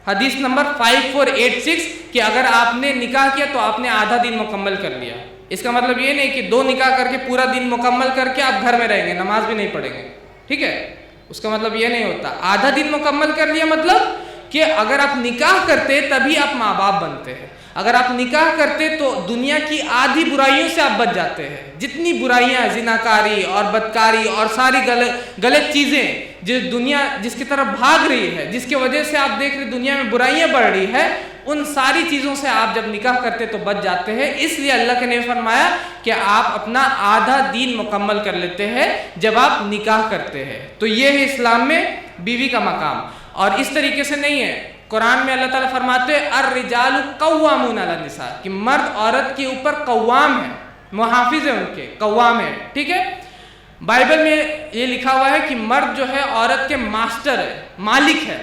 حدیث نمبر 5486 کہ اگر آپ نے نکاح کیا تو آپ نے آدھا دین مکمل کر لیا. اس کا مطلب یہ نہیں کہ 2 نکاح کر کے پورا دین مکمل کر کے آپ گھر میں رہیں گے, نماز بھی نہیں پڑھیں گے. ٹھیک ہے, اس کا مطلب یہ نہیں ہوتا. آدھا دین مکمل کر لیا مطلب کہ اگر آپ نکاح کرتے تبھی آپ ماں باپ بنتے ہیں. اگر آپ نکاح کرتے تو دنیا کی آدھی برائیوں سے آپ بچ جاتے ہیں. جتنی برائیاں, زناکاری اور بدکاری اور ساری غلط چیزیں جو دنیا جس کی طرف بھاگ رہی ہے, جس کی وجہ سے آپ دیکھ رہے دنیا میں برائیاں بڑھ رہی ہے, ان ساری چیزوں سے آپ جب نکاح کرتے تو بچ جاتے ہیں. اس لیے اللہ کے نبی فرمایا کہ آپ اپنا آدھا دین مکمل کر لیتے ہیں جب آپ نکاح کرتے ہیں. تو یہ ہے اسلام میں بیوی کا مقام. اور اس طریقے سے نہیں ہے, قرآن میں اللہ تعالیٰ فرماتے ہیں الرجال قوامون علی النساء کہ مرد عورت کے اوپر قوام ہے, محافظ ہیں, ان کے قوام ہیں. ٹھیک ہے. بائبل میں یہ لکھا ہوا ہے کہ مرد جو ہے عورت کے ماسٹر ہے, مالک ہے.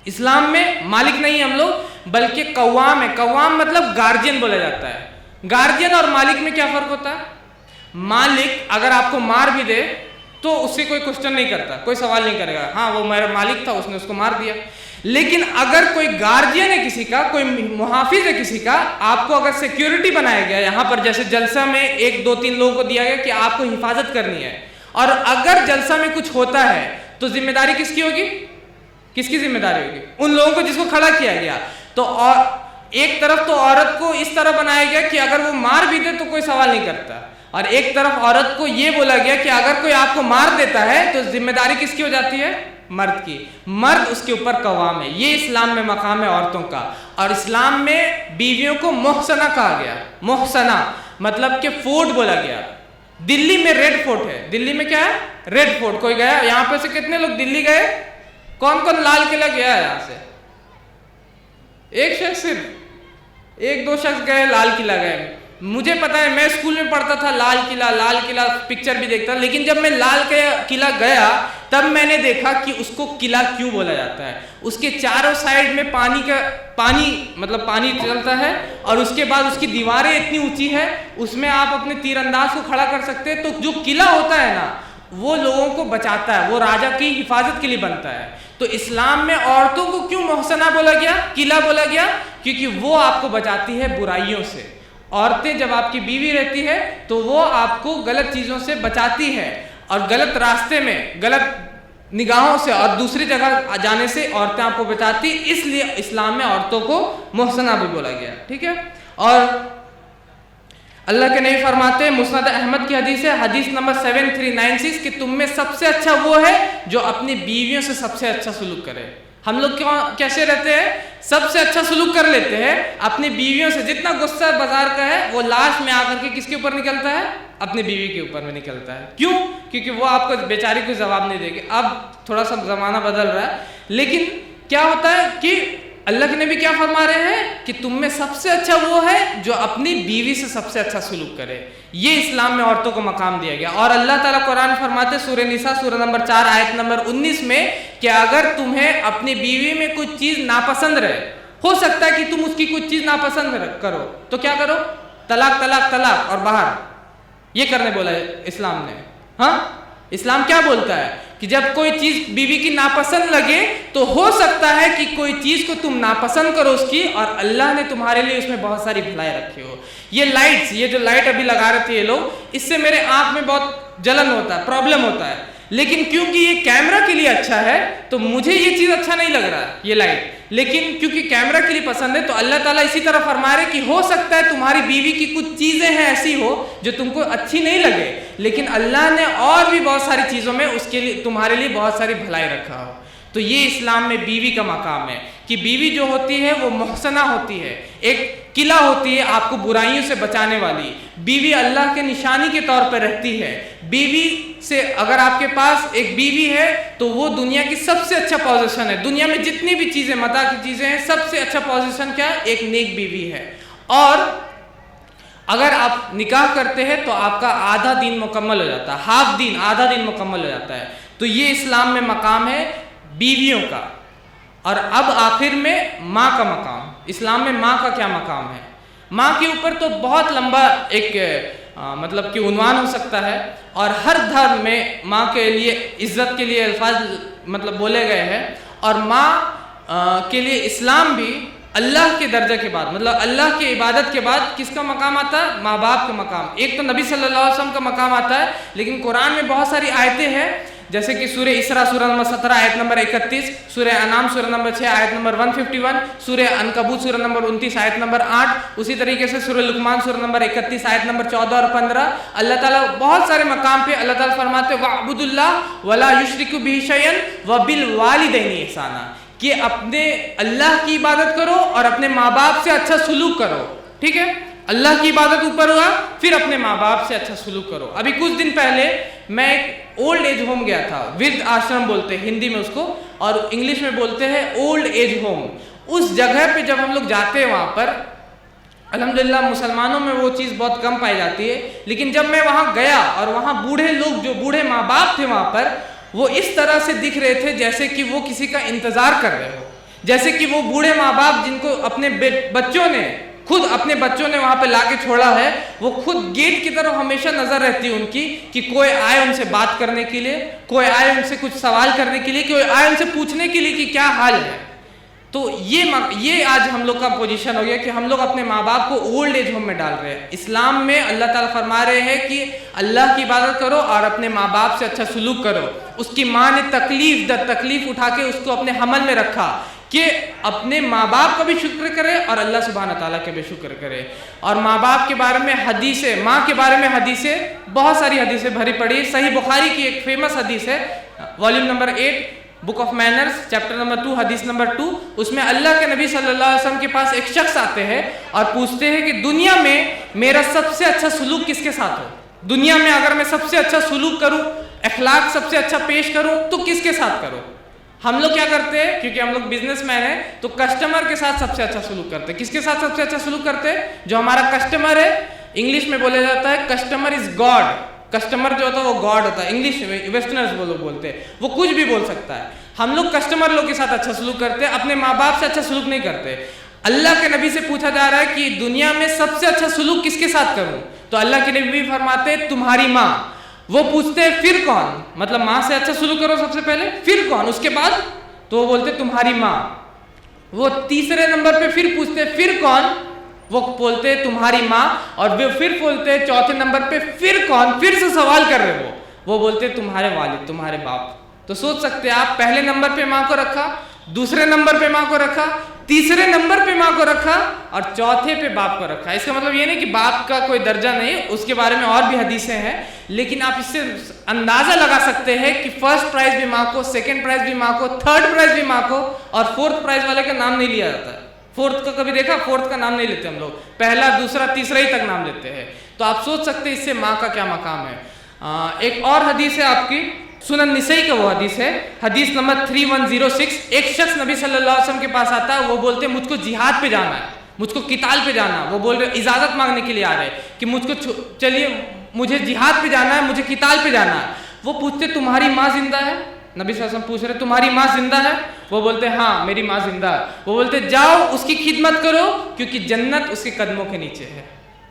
اسلام میں مالک نہیں ہم لوگ, بلکہ قوام ہے. قوام مطلب گارجین بولا جاتا ہے. گارجین اور مالک میں کیا فرق ہوتا ہے؟ مالک اگر آپ کو مار بھی دے تو اس سے کوئی کوشچن نہیں کرتا, کوئی سوال نہیں کرے گا, ہاں وہ میرا مالک تھا, اس نے اس کو مار دیا. لیکن اگر کوئی گارجین ہے کسی کا, کوئی محافظ ہے کسی کا, آپ کو اگر سیکیورٹی بنایا گیا یہاں پر, جیسے جلسہ میں 1 2 3 لوگوں کو دیا گیا کہ آپ کو حفاظت کرنی ہے, اور اگر جلسہ میں کچھ ہوتا ہے تو ذمہ داری کس کی ہوگی؟ کس کی ذمہ داری ہوگی؟ ان لوگوں کو جس کو کھڑا کیا گیا. تو اور ایک طرف تو عورت کو اس طرح بنایا گیا کہ اگر وہ مار بھی دے تو کوئی سوال نہیں کرتا، اور ایک طرف عورت کو یہ بولا گیا کہ اگر کوئی آپ کو مار دیتا ہے تو ذمہ داری کس کی ہو جاتی ہے؟ مرد کی، مرد اس کے اوپر قوام ہے۔ یہ اسلام میں مقام ہے عورتوں کا، اور اسلام میں بیویوں کو محسنہ کہا گیا۔ محسنہ مطلب کہ فورٹ بولا گیا۔ دلی میں ریڈ فورٹ ہے، دلی میں کیا ہے؟ Red Fort. کوئی گیا یہاں پہ سے؟ کتنے لوگ دلی گئے؟ کون کون لال قلعہ گیا ہے یہاں سے؟ ایک شخص، صرف ایک دو شخص گئے لال قلعہ گئے۔ مجھے پتا ہے میں اسکول میں پڑھتا تھا لال قلعہ پکچر بھی دیکھتا، لیکن جب میں لال قلعہ گیا تب میں نے دیکھا کہ اس کو قلعہ کیوں بولا جاتا ہے۔ اس کے چاروں سائڈ میں پانی چلتا ہے، اور اس کے بعد اس کی دیواریں اتنی اونچی ہے، اس میں آپ اپنے تیر انداز کو کھڑا کر سکتے ہیں۔ تو جو قلعہ ہوتا ہے نا وہ لوگوں کو بچاتا ہے، وہ راجا کی حفاظت کے لیے بنتا ہے۔ تو اسلام میں عورتوں کو کیوں محسنہ بولا گیا، قلعہ بولا گیا؟ کیونکہ وہ آپ کو بچاتی ہے برائیوں سے۔ عورتیں جب آپ کی بیوی رہتی ہے تو وہ آپ کو غلط چیزوں سے بچاتی ہے، اور غلط راستے میں، غلط نگاہوں سے اور دوسری جگہ جانے سے عورتیں آپ کو بچاتی، اس لیے اسلام میں عورتوں کو محسنہ بھی بولا گیا، ٹھیک ہے۔ اور اللہ کے نبی فرماتے ہیں، مسند احمد کی حدیث ہے، حدیث نمبر 7396، کہ تم میں سب سے اچھا وہ ہے جو اپنی بیویوں سے سب سے اچھا سلوک کرے۔ ہم لوگ کیسے رہتے ہیں؟ سب سے اچھا سلوک کر لیتے ہیں اپنی بیویوں سے۔ جتنا غصہ بازار کا ہے وہ لاسٹ میں آ کر کے کس کے اوپر نکلتا ہے؟ اپنی بیوی کے اوپر میں نکلتا ہے۔ کیوں؟ کیونکہ وہ آپ کو بیچاری کو جواب نہیں دے گی۔ اب تھوڑا سا زمانہ بدل رہا ہے، لیکن کیا ہوتا ہے کہ اللہ کے نبی کیا فرما رہے ہیں کہ تم میں سب سے اچھا وہ ہے جو اپنی بیوی سے سب سے اچھا سلوک کرے۔ یہ اسلام میں عورتوں کو مقام دیا گیا۔ اور اللہ تعالیٰ قرآن فرماتے سورہ نساء سورہ نمبر 4 آیت نمبر 19 میں کہ اگر تمہیں اپنی بیوی میں کچھ چیز ناپسند رہے، ہو سکتا ہے کہ تم اس کی کچھ چیز ناپسند کرو، تو کیا کرو؟ طلاق طلاق طلاق اور باہر۔ یہ کرنے بولا ہے اسلام نے۔ ہاں، اسلام کیا بولتا ہے کہ جب کوئی چیز بیوی کی ناپسند لگے تو ہو سکتا ہے کہ کوئی چیز کو تم ناپسند کرو اس کی، اور اللہ نے تمہارے لیے اس میں بہت ساری بھلائی رکھی ہو۔ یہ لائٹس، یہ جو لائٹ ابھی لگا رہے تھے یہ لوگ، اس سے میرے آنکھ میں بہت جلن ہوتا ہے، پرابلم ہوتا ہے، لیکن کیونکہ یہ کیمرہ کے لیے اچھا ہے تو مجھے یہ چیز اچھا نہیں لگ رہا ہے یہ لائٹ، لیکن کیونکہ کیمرہ کے لیے پسند ہے تو اللہ تعالیٰ اسی طرح فرما رہے کہ ہو سکتا ہے تمہاری بیوی کی کچھ چیزیں ہیں ایسی ہو جو تم کو اچھی نہیں لگے، لیکن اللہ نے اور بھی بہت ساری چیزوں میں اس کے لیے تمہارے لیے بہت ساری بھلائی رکھا ہو۔ تو یہ اسلام میں بیوی کا مقام ہے کہ بیوی جو ہوتی ہے وہ محسنہ ہوتی ہے، ایک قلعہ ہوتی ہے آپ کو برائیوں سے بچانے والی۔ بیوی اللہ کے نشانی کے طور پر رہتی ہے۔ بیوی سے اگر آپ کے پاس ایک بیوی ہے تو وہ دنیا کی سب سے اچھا پوزیشن ہے۔ دنیا میں جتنی بھی چیزیں، متاع کی چیزیں ہیں، سب سے اچھا پوزیشن کیا ہے؟ ایک نیک بیوی ہے۔ اور اگر آپ نکاح کرتے ہیں تو آپ کا آدھا دین مکمل ہو جاتا ہے، ہاف دین، آدھا دین مکمل ہو جاتا ہے۔ تو یہ اسلام میں مقام ہے بیویوں کا۔ اور اب آخر میں ماں کا مقام۔ اسلام میں ماں کا کیا مقام ہے؟ ماں کے اوپر تو بہت لمبا ایک مطلب کہ عنوان ہو سکتا ہے، اور ہر دھرم میں ماں کے لیے عزت کے لیے الفاظ مطلب بولے گئے ہیں، اور ماں کے لیے اسلام بھی اللہ کے درجہ کے بعد، مطلب اللہ کی عبادت کے بعد کس کا مقام آتا ہے؟ ماں باپ کا مقام۔ ایک تو نبی صلی اللہ علیہ وسلم کا مقام آتا ہے، لیکن قرآن میں بہت ساری آیتیں ہیں، جیسے کہ سورہ اسراء سورہ نمبر 17 آیت نمبر 31، سورہ انعام سورہ نمبر 6 آیت نمبر 151، سورہ عنکبوت سورہ نمبر 29 آیت نمبر 8، اسی طریقے سے سورہ لقمان سورہ نمبر 31 آیت نمبر 14 اور 15۔ اللہ تعالیٰ بہت سارے مقام پہ اللہ تعالیٰ فرماتے وَاعْبُدُوا اللَّهَ وَلَا يُشْرِكُ بِهِ شَيْئًا وَبِالْوَالِدَيْنِ إِحْسَانًا، کہ اپنے اللہ کی عبادت کرو اور اپنے ماں باپ سے اچھا سلوک کرو، ٹھیک ہے؟ اللہ کی عبادت اوپر ہوا، پھر اپنے ماں باپ سے اچھا سلوک کرو۔ ابھی کچھ دن پہلے میں ایک اولڈ ایج ہوم گیا تھا، ورد آشرم بولتے ہیں ہندی میں اس کو، اور انگلش میں بولتے ہیں اولڈ ایج ہوم۔ اس جگہ پہ جب ہم لوگ جاتے ہیں وہاں پر، الحمدللہ مسلمانوں میں وہ چیز بہت کم پائی جاتی ہے، لیکن جب میں وہاں گیا اور وہاں بوڑھے لوگ، جو بوڑھے ماں باپ تھے وہاں پر، وہ اس طرح سے دکھ رہے تھے جیسے کہ وہ کسی کا انتظار کر رہے ہو، جیسے کہ وہ بوڑھے ماں باپ جن کو اپنے بچوں نے، خود اپنے بچوں نے وہاں پہ لا کے چھوڑا ہے، وہ خود گیٹ کی طرف ہمیشہ نظر رہتی ہے ان کی کہ کوئی آئے ان سے بات کرنے کے لیے، کوئی آئے ان سے کچھ سوال کرنے کے لیے، کوئی آئے ان سے پوچھنے کے لیے کہ کیا حال ہے۔ تو یہ آج ہم لوگ کا پوزیشن ہو گیا کہ ہم لوگ اپنے ماں باپ کو اولڈ ایج ہوم میں ڈال رہے ہیں۔ اسلام میں اللہ تعالیٰ فرما رہے ہیں کہ اللہ کی عبادت کرو اور اپنے ماں باپ سے اچھا سلوک کرو۔ اس کی ماں نے تکلیف اٹھا کے اس کو اپنے حمل میں رکھا، کہ اپنے ماں باپ کا بھی شکر کرے اور اللہ سبحانہ تعالیٰ کے بھی شکر کرے. اور ماں باپ کے بارے میں حدیثیں، ماں کے بارے میں حدیثیں، بہت ساری حدیثیں بھری پڑی. صحیح بخاری کی ایک فیمس حدیث ہے، volume number 8 book of manners chapter number 2 حدیث نمبر 2. اس میں اللہ کے نبی صلی اللہ علیہ وسلم کے پاس ایک شخص آتے ہیں اور پوچھتے ہیں کہ دنیا میں میرا سب سے اچھا سلوک کس کے ساتھ ہو؟ دنیا میں اگر میں سب سے اچھا سلوک کروں، اخلاق سب سے اچھا پیش کروں تو کس کے ساتھ کروں؟ ہم لوگ کیا کرتے ہیں، کیونکہ ہم لوگ بزنس مین ہیں تو کسٹمر کے ساتھ سب سے اچھا سلوک کرتے ہیں. کس کے ساتھ سب سے اچھا سلوک کرتے ہیں؟ جو ہمارا کسٹمر ہے. انگلش میں بولا جاتا ہے کسٹمر از گاڈ. کسٹمر جو ہوتا ہے وہ گاڈ ہوتا ہے. انگلش میں ویسٹرنرز وہ لوگ بولتے ہیں، وہ کچھ بھی بول سکتا ہے. ہم لوگ کسٹمر لوگ کے ساتھ اچھا سلوک کرتے ہیں، اپنے ماں باپ سے اچھا سلوک نہیں کرتے. اللہ کے نبی سے پوچھا جا رہا ہے کہ دنیا میں سب سے اچھا سلوک کس کے ساتھ کروں؟ تو اللہ کے نبی فرماتے ہیں تمہاری ماں. وہ پوچھتے ہیں پھر کون؟ مطلب ماں سے اچھا سلوک کرو سب سے پہلے، پھر کون، اس کے بعد؟ تو وہ بولتے تمہاری ماں. وہ تیسرے نمبر پہ پھر پوچھتے پھر کون؟ وہ بولتے تمہاری ماں. اور وہ پھر بولتے چوتھے نمبر پہ پھر کون؟ پھر سے سوال کر رہے وہ بولتے تمہارے والد، تمہارے باپ. تو سوچ سکتے ہیں آپ، پہلے نمبر پہ ماں کو رکھا، دوسرے نمبر پہ ماں کو رکھا، تیسرے نمبر پہ ماں کو رکھا اور چوتھے پہ باپ کو رکھا. اس کا مطلب یہ نہیں کہ باپ کا کوئی درجہ نہیں، اس کے بارے میں اور بھی حدیثیں ہیں، لیکن آپ اس سے اندازہ لگا سکتے ہیں کہ فرسٹ پرائز بھی ماں کو، سیکنڈ پرائز بھی ماں کو، تھرڈ پرائز بھی ماں کو، اور فورتھ پرائز والے کا نام نہیں لیا جاتا ہے. فورتھ کا کبھی دیکھا؟ فورتھ کا نام نہیں لیتے ہم لوگ، پہلا دوسرا تیسرا ہی تک نام لیتے ہیں. تو آپ سوچ سکتے ہیں اس سے ماں کا کیا مقام ہے. ایک اور حدیث ہے آپ کی سنن نسائی کا، وہ حدیث ہے حدیث نمبر 3106. ایک شخص نبی صلی اللہ علیہ وسلم کے پاس آتا ہے، وہ بولتے ہیں مجھ کو جہاد پہ جانا ہے، مجھ کو قتال پہ جانا ہے. وہ بول رہے اجازت مانگنے کے لیے آ رہے کہ مجھ کو چلیے مجھے جہاد پہ جانا ہے، مجھے قتال پہ جانا ہے. وہ پوچھتے تمہاری ماں زندہ ہے؟ نبی صلی اللہ علیہ وسلم پوچھ رہے تمہاری ماں زندہ ہے؟ وہ بولتے ہاں میری ماں زندہ ہے. وہ بولتے جاؤ اس کی خدمت کرو کیونکہ جنت اس کے قدموں کے نیچے ہے.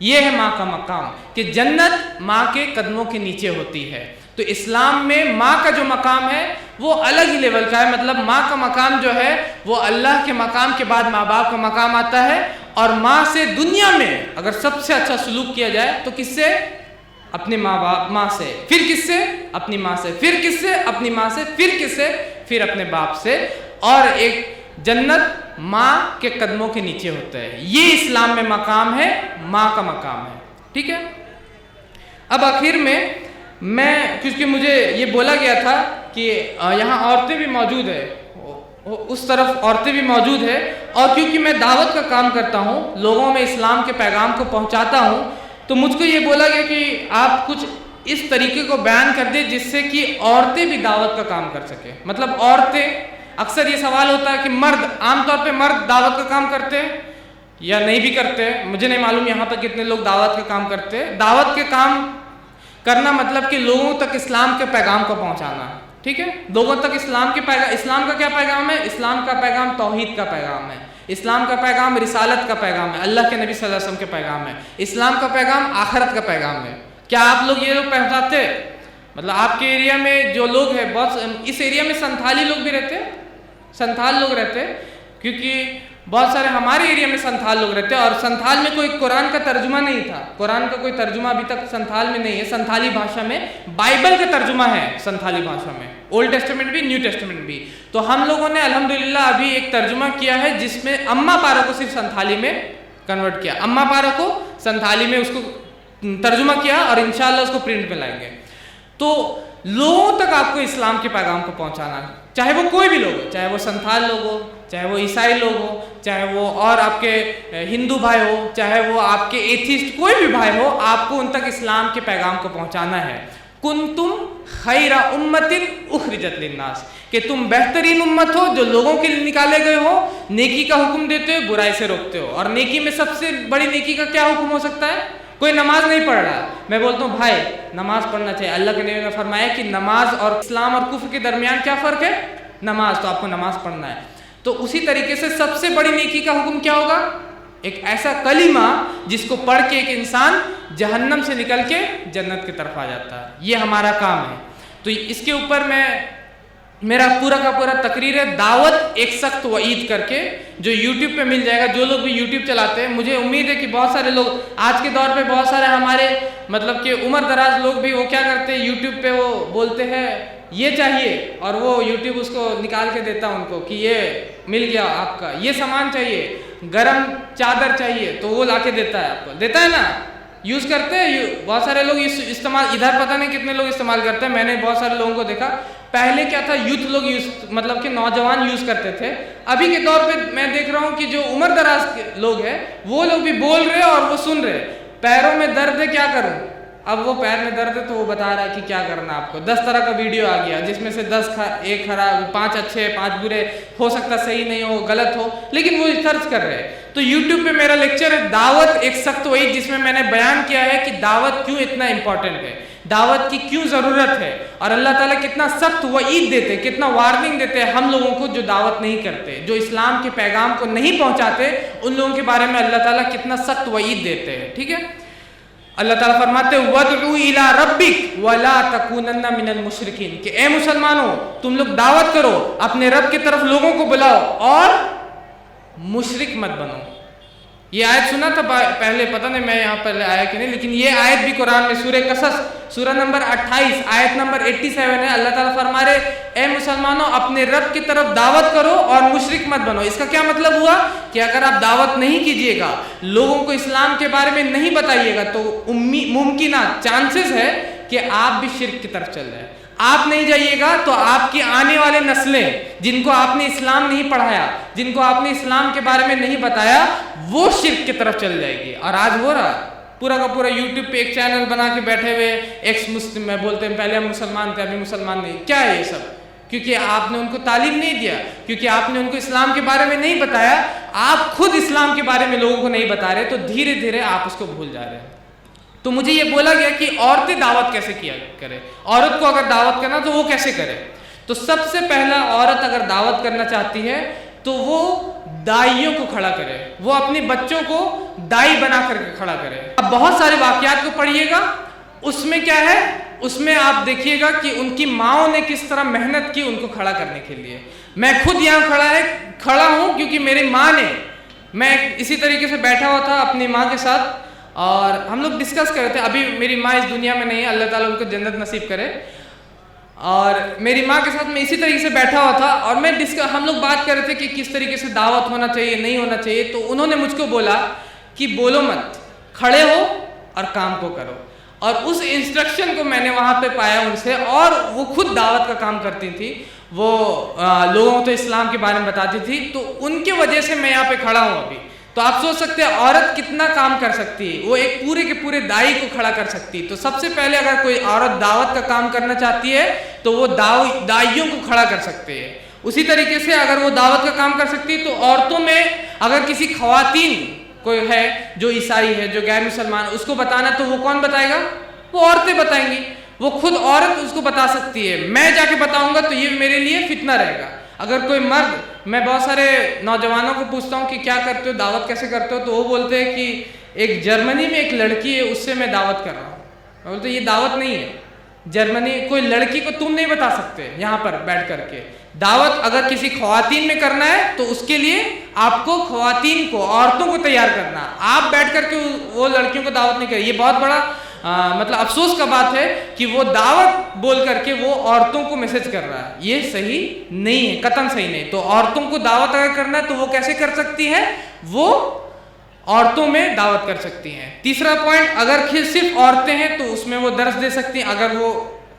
یہ ہے ماں کا مقام کہ جنت ماں کے قدموں کے نیچے ہوتی ہے. تو اسلام میں ماں کا جو مقام ہے وہ الگ ہی لیول کا ہے. مطلب ماں کا مقام جو ہے وہ اللہ کے مقام کے بعد ماں باپ کا مقام آتا ہے. اور ماں سے دنیا میں اگر سب سے اچھا سلوک کیا جائے تو کس سے؟ اپنے ماں باپ، ماں سے، پھر کس سے؟ اپنی ماں سے، پھر کس سے؟ اپنی ماں سے، پھر کس سے؟ پھر اپنے باپ سے. اور ایک جنت ماں کے قدموں کے نیچے ہوتا ہے. یہ اسلام میں مقام ہے، ماں کا مقام ہے. ٹھیک ہے. اب آخر میں کیونکہ مجھے یہ بولا گیا تھا کہ یہاں عورتیں بھی موجود ہے، اس طرف عورتیں بھی موجود ہے، اور کیونکہ میں دعوت کا کام کرتا ہوں، لوگوں میں اسلام کے پیغام کو پہنچاتا ہوں، تو مجھ کو یہ بولا گیا کہ آپ کچھ اس طریقے کو بیان کر دیں جس سے کہ عورتیں بھی دعوت کا کام کر سکیں. مطلب عورتیں، اکثر یہ سوال ہوتا ہے کہ مرد، عام طور پہ مرد دعوت کا کام کرتے ہیں یا نہیں بھی کرتے، مجھے نہیں معلوم یہاں پر کتنے لوگ دعوت کا کام کرتے ہیں. دعوت کے کام کرنا مطلب کہ لوگوں تک اسلام کے پیغام کو پہنچانا. ٹھیک ہے. لوگوں تک اسلام کے پیغام. اسلام کا کیا پیغام ہے؟ اسلام کا پیغام توحید کا پیغام ہے. اسلام کا پیغام رسالت کا پیغام ہے، اللہ کے نبی صلی اللہ علیہ وسلم کے پیغام ہے. اسلام کا پیغام آخرت کا پیغام ہے. کیا آپ لوگ یہ لوگ پہنچاتے؟ مطلب آپ کے ایریا میں جو لوگ ہیں، بہت اس ایریا میں سنتھالی لوگ بھی رہتے ہیں، سنتھال لوگ رہتے ہیں، کیونکہ بہت سارے ہمارے ایریا میں سنتھال لوگ رہتے ہیں. اور سنتھال میں کوئی قرآن کا ترجمہ نہیں تھا، قرآن کا کوئی ترجمہ ابھی تک سنتھال میں نہیں ہے. سنتھالی بھاشا میں بائبل کا ترجمہ ہے، سنتھالی بھاشا میں اولڈ ٹیسٹمنٹ بھی، نیو ٹیسٹمنٹ بھی. تو ہم لوگوں نے الحمدللہ ابھی ایک ترجمہ کیا ہے جس میں اما پارا کو صرف سنتھالی میں کنورٹ کیا، اما پارا کو سنتھالی میں اس کو ترجمہ کیا، اور انشاءاللہ اس کو پرنٹ میں لائیں گے. تو لوگوں تک آپ کو اسلام کے پیغام کو پہنچانا، چاہے وہ کوئی بھی لوگ ہو، چاہے وہ سنتھال لوگ ہو، چاہے وہ عیسائی لوگ ہو، چاہے وہ اور آپ کے ہندو بھائی ہو، چاہے وہ آپ کے ایتھیسٹ کوئی بھی بھائی ہو، آپ کو ان تک اسلام کے پیغام کو پہنچانا ہے. کنتم خیر امت اخرجت للناس، کہ تم بہترین امت ہو جو لوگوں کے لیے نکالے گئے ہو، نیکی کا حکم دیتے ہو، برائی سے روکتے ہو. اور نیکی میں سب سے بڑی نیکی کا کیا حکم ہو سکتا ہے؟ کوئی نماز نہیں پڑھ رہا، میں بولتا ہوں بھائی نماز پڑھنا چاہیے. اللہ کے نبی نے فرمایا کہ نماز اور اسلام اور کفر کے درمیان کیا فرق ہے؟ نماز. تو آپ کو نماز پڑھنا ہے. تو اسی طریقے سے سب سے بڑی نیکی کا حکم کیا ہوگا؟ ایک ایسا کلمہ جس کو پڑھ کے ایک انسان جہنم سے نکل کے جنت کی طرف آ جاتا ہے. یہ ہمارا کام ہے. تو اس کے اوپر میرا پورا کا پورا تقریر ہے دعوت ایک سخت وعید کر کے، جو یوٹیوب پہ مل جائے گا. جو لوگ بھی یوٹیوب چلاتے ہیں، مجھے امید ہے کہ بہت سارے لوگ آج کے دور پہ، بہت سارے ہمارے مطلب کہ عمر دراز لوگ بھی وہ کیا کرتے ہیں، یوٹیوب پہ وہ بولتے ہیں یہ چاہیے اور وہ یوٹیوب اس کو نکال کے دیتا ان کو کہ یہ مل گیا آپ کا، یہ سامان چاہیے، گرم چادر چاہیے تو وہ لا کے دیتا ہے آپ کو، دیتا ہے نا، یوز کرتے ہیں بہت سارے لوگ استعمال، ادھر پتہ نہیں کتنے لوگ استعمال کرتے ہیں، میں نے بہت سارے لوگوں کو دیکھا، پہلے کیا تھا یوتھ لوگ مطلب کہ نوجوان یوز کرتے تھے، ابھی کے دور پہ میں دیکھ رہا ہوں کہ جو عمر دراز کے لوگ ہیں وہ لوگ بھی بول رہے اور وہ سن رہے، پیروں میں درد ہے کیا کروں، اب وہ پیر میں درد ہے تو وہ بتا رہا ہے کہ کیا کرنا آپ کو، 10 طرح کا ویڈیو آ گیا جس میں سے 10 ایک خراب، 5 اچھے 5 برے، ہو سکتا صحیح نہیں ہو غلط ہو، لیکن وہ سرچ کر رہے ہیں۔ تو یوٹیوب پہ میرا لیکچر ہے دعوت ایک سخت وعید، جس میں میں نے بیان کیا ہے کہ دعوت کیوں اتنا امپورٹنٹ ہے، دعوت کی کیوں ضرورت ہے، اور اللہ تعالیٰ کتنا سخت وعید دیتے، کتنا وارننگ دیتے ہیں ہم لوگوں کو جو دعوت نہیں کرتے، جو اسلام کے پیغام کو نہیں پہنچاتے، ان لوگوں کے بارے میں اللہ تعالیٰ کتنا سخت وعید دیتے ہیں، ٹھیک ہے۔ اللہ تعالیٰ فرماتے ہیں وَادْعُ إِلَىٰ رَبِّكَ وَلَا تَكُونَنَّ مِنَ الْمُشْرِكِينَ کہ اے مسلمانوں تم لوگ دعوت کرو، اپنے رب کی طرف لوگوں کو بلاؤ اور مشرک مت بنو۔ یہ آیت سنا تھا پہلے، پتہ نہیں میں یہاں پہلے آیا کہ نہیں، لیکن یہ آیت بھی قرآن میں سورہ قصص سورہ نمبر 28 آیت نمبر 87 ہے، اللہ تعالیٰ فرما رہے اے مسلمانوں اپنے رب کی طرف دعوت کرو اور مشرک مت بنو۔ اس کا کیا مطلب ہوا کہ اگر آپ دعوت نہیں کیجئے گا، لوگوں کو اسلام کے بارے میں نہیں بتائیے گا، تو ممکنہ چانسز ہے کہ آپ بھی شرک کی طرف چل جائیں۔ آپ نہیں جائیے گا تو آپ کی آنے والے نسلیں جن کو آپ نے اسلام نہیں پڑھایا، جن کو آپ نے اسلام کے بارے میں نہیں بتایا، وہ شرک کی طرف چل جائے گی۔ اور آج ہو رہا پورا کا پورا یوٹیوب پہ ایک چینل بنا کے بیٹھے ہوئے ایکس مسلم میں بولتے ہیں پہلے ہم مسلمان تھے ابھی مسلمان نہیں، کیا ہے یہ سب؟ کیونکہ آپ نے ان کو تعلیم نہیں دیا، کیونکہ آپ نے ان کو اسلام کے بارے میں نہیں بتایا، آپ خود اسلام کے بارے میں لوگوں کو نہیں بتا رہے، تو دھیرے دھیرے آپ اس کو بھول جا رہے ہیں۔ تو مجھے یہ بولا گیا کہ عورتیں دعوت کیسے کیا کرے، عورت کو اگر دعوت کرنا تو وہ کیسے کرے؟ تو سب سے پہلا عورت اگر دعوت کرنا چاہتی ہے تو وہ دائیوں کو کھڑا کرے، وہ اپنے بچوں کو دائی بنا کر کے کھڑا کرے۔ اب بہت سارے واقعات کو پڑھیے گا، اس میں کیا ہے، اس میں آپ دیکھیے گا کہ ان کی ماؤں نے کس طرح محنت کی ان کو کھڑا کرنے کے لیے۔ میں خود یہاں کھڑا ہوں کیونکہ میری ماں نے، میں اسی طریقے سے بیٹھا ہوا تھا اپنی ماں کے ساتھ اور ہم لوگ ڈسکس کر رہے تھے، ابھی میری ماں اس دنیا میں نہیں ہے، اللہ تعالیٰ ان کو جنت نصیب کرے، اور میری ماں کے ساتھ میں اسی طریقے سے بیٹھا ہوا تھا اور ہم لوگ بات کر رہے تھے کہ کس طریقے سے دعوت ہونا چاہیے نہیں ہونا چاہیے۔ تو انہوں نے مجھ کو بولا کہ بولو مت، کھڑے ہو اور کام کو کرو، اور اس انسٹرکشن کو میں نے وہاں پہ پایا ان سے، اور وہ خود دعوت کا کام کرتی تھی، وہ لوگوں کو اسلام کے بارے میں بتاتی تھی، تو ان کی وجہ سے میں یہاں پہ کھڑا ہوں ابھی۔ تو آپ سوچ سکتے ہیں عورت کتنا کام کر سکتی ہے، وہ ایک پورے کے پورے دائی کو کھڑا کر سکتی ہے۔ تو سب سے پہلے اگر کوئی عورت دعوت کا کام کرنا چاہتی ہے تو وہ دائیوں کو کھڑا کر سکتے ہیں۔ اسی طریقے سے اگر وہ دعوت کا کام کر سکتی ہے تو عورتوں میں اگر کسی خواتین کوئی ہے جو عیسائی ہے، جو غیر مسلمان ہے، اس کو بتانا تو وہ کون بتائے گا؟ وہ عورتیں بتائیں گی، وہ خود عورت اس کو بتا سکتی ہے۔ میں جا کے بتاؤں گا تو یہ میرے لیے فتنہ رہے گا۔ اگر کوئی مرد، میں بہت سارے نوجوانوں کو پوچھتا ہوں کہ کیا کرتے ہو، دعوت کیسے کرتے ہو، تو وہ بولتے ہیں کہ ایک جرمنی میں ایک لڑکی ہے اس سے میں دعوت کر رہا ہوں۔ میں بولتے یہ دعوت نہیں ہے، جرمنی کوئی لڑکی کو تم نہیں بتا سکتے یہاں پر بیٹھ کر کے۔ دعوت اگر کسی خواتین میں کرنا ہے تو اس کے لیے آپ کو خواتین کو، عورتوں کو تیار کرنا، آپ بیٹھ کر کے وہ لڑکیوں کو دعوت نہیں کریں۔ یہ بہت بڑا مطلب افسوس کا بات ہے کہ وہ دعوت بول کر کے وہ عورتوں کو میسج کر رہا ہے، یہ صحیح نہیں ہے، قطعاً صحیح نہیں۔ تو عورتوں کو دعوت اگر کرنا ہے تو وہ کیسے کر سکتی ہے؟ وہ عورتوں میں دعوت کر سکتی ہیں۔ تیسرا پوائنٹ، اگر صرف عورتیں ہیں تو اس میں وہ درس دے سکتی ہیں، اگر وہ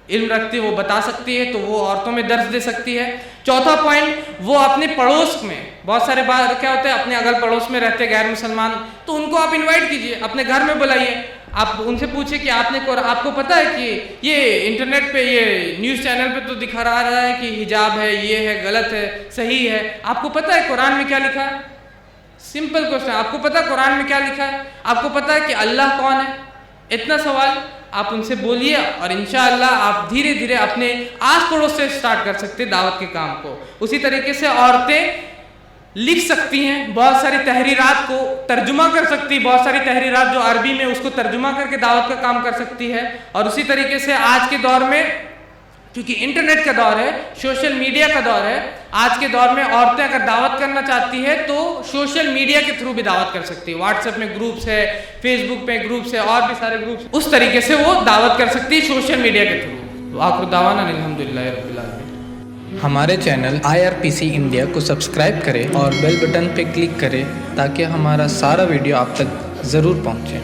علم رکھتی ہے وہ بتا سکتی ہے تو وہ عورتوں میں درس دے سکتی ہے۔ چوتھا پوائنٹ، وہ اپنے پڑوس میں، بہت سارے بات کیا ہوتے ہیں اپنے اگل پڑوس میں رہتے غیر مسلمان، تو ان کو آپ انوائٹ کیجئے، اپنے گھر میں بلائیے، آپ ان سے پوچھیں کہ آپ کو پتہ ہے کہ یہ انٹرنیٹ پہ، یہ نیوز چینل پہ تو دکھا رہا ہے کہ حجاب ہے، یہ ہے، غلط ہے، صحیح ہے، آپ کو پتہ ہے قرآن میں کیا لکھا ہے؟ سمپل کوشچن، آپ کو پتہ ہے قرآن میں کیا لکھا ہے؟ آپ کو پتہ ہے کہ اللہ کون ہے؟ اتنا سوال آپ ان سے بولیے اور انشاءاللہ آپ دھیرے دھیرے اپنے آس پڑوس سے سٹارٹ کر سکتے دعوت کے کام کو۔ اسی طریقے سے عورتیں لکھ سکتی ہیں، بہت ساری تحریرات کو ترجمہ کر سکتی، بہت ساری تحریرات جو عربی میں اس کو ترجمہ کر کے دعوت کا کام کر سکتی ہے۔ اور اسی طریقے سے آج کے دور میں کیونکہ انٹرنیٹ کا دور ہے، سوشل میڈیا کا دور ہے، آج کے دور میں عورتیں اگر دعوت کرنا چاہتی ہے تو سوشل میڈیا کے تھرو بھی دعوت کر سکتی ہے۔ واٹس ایپ میں گروپس ہے، فیس بک پہ گروپس ہے، اور بھی سارے گروپس، اس طریقے سے وہ دعوت کر سکتی ہے سوشل میڈیا کے تھرو۔ وآخر دعوانا الحمدللہ رب العالمین۔ ہمارے چینل IRPC انڈیا کو سبسکرائب کریں اور بیل بٹن پہ کلک کریں تاکہ ہمارا سارا ویڈیو آپ تک ضرور پہنچے۔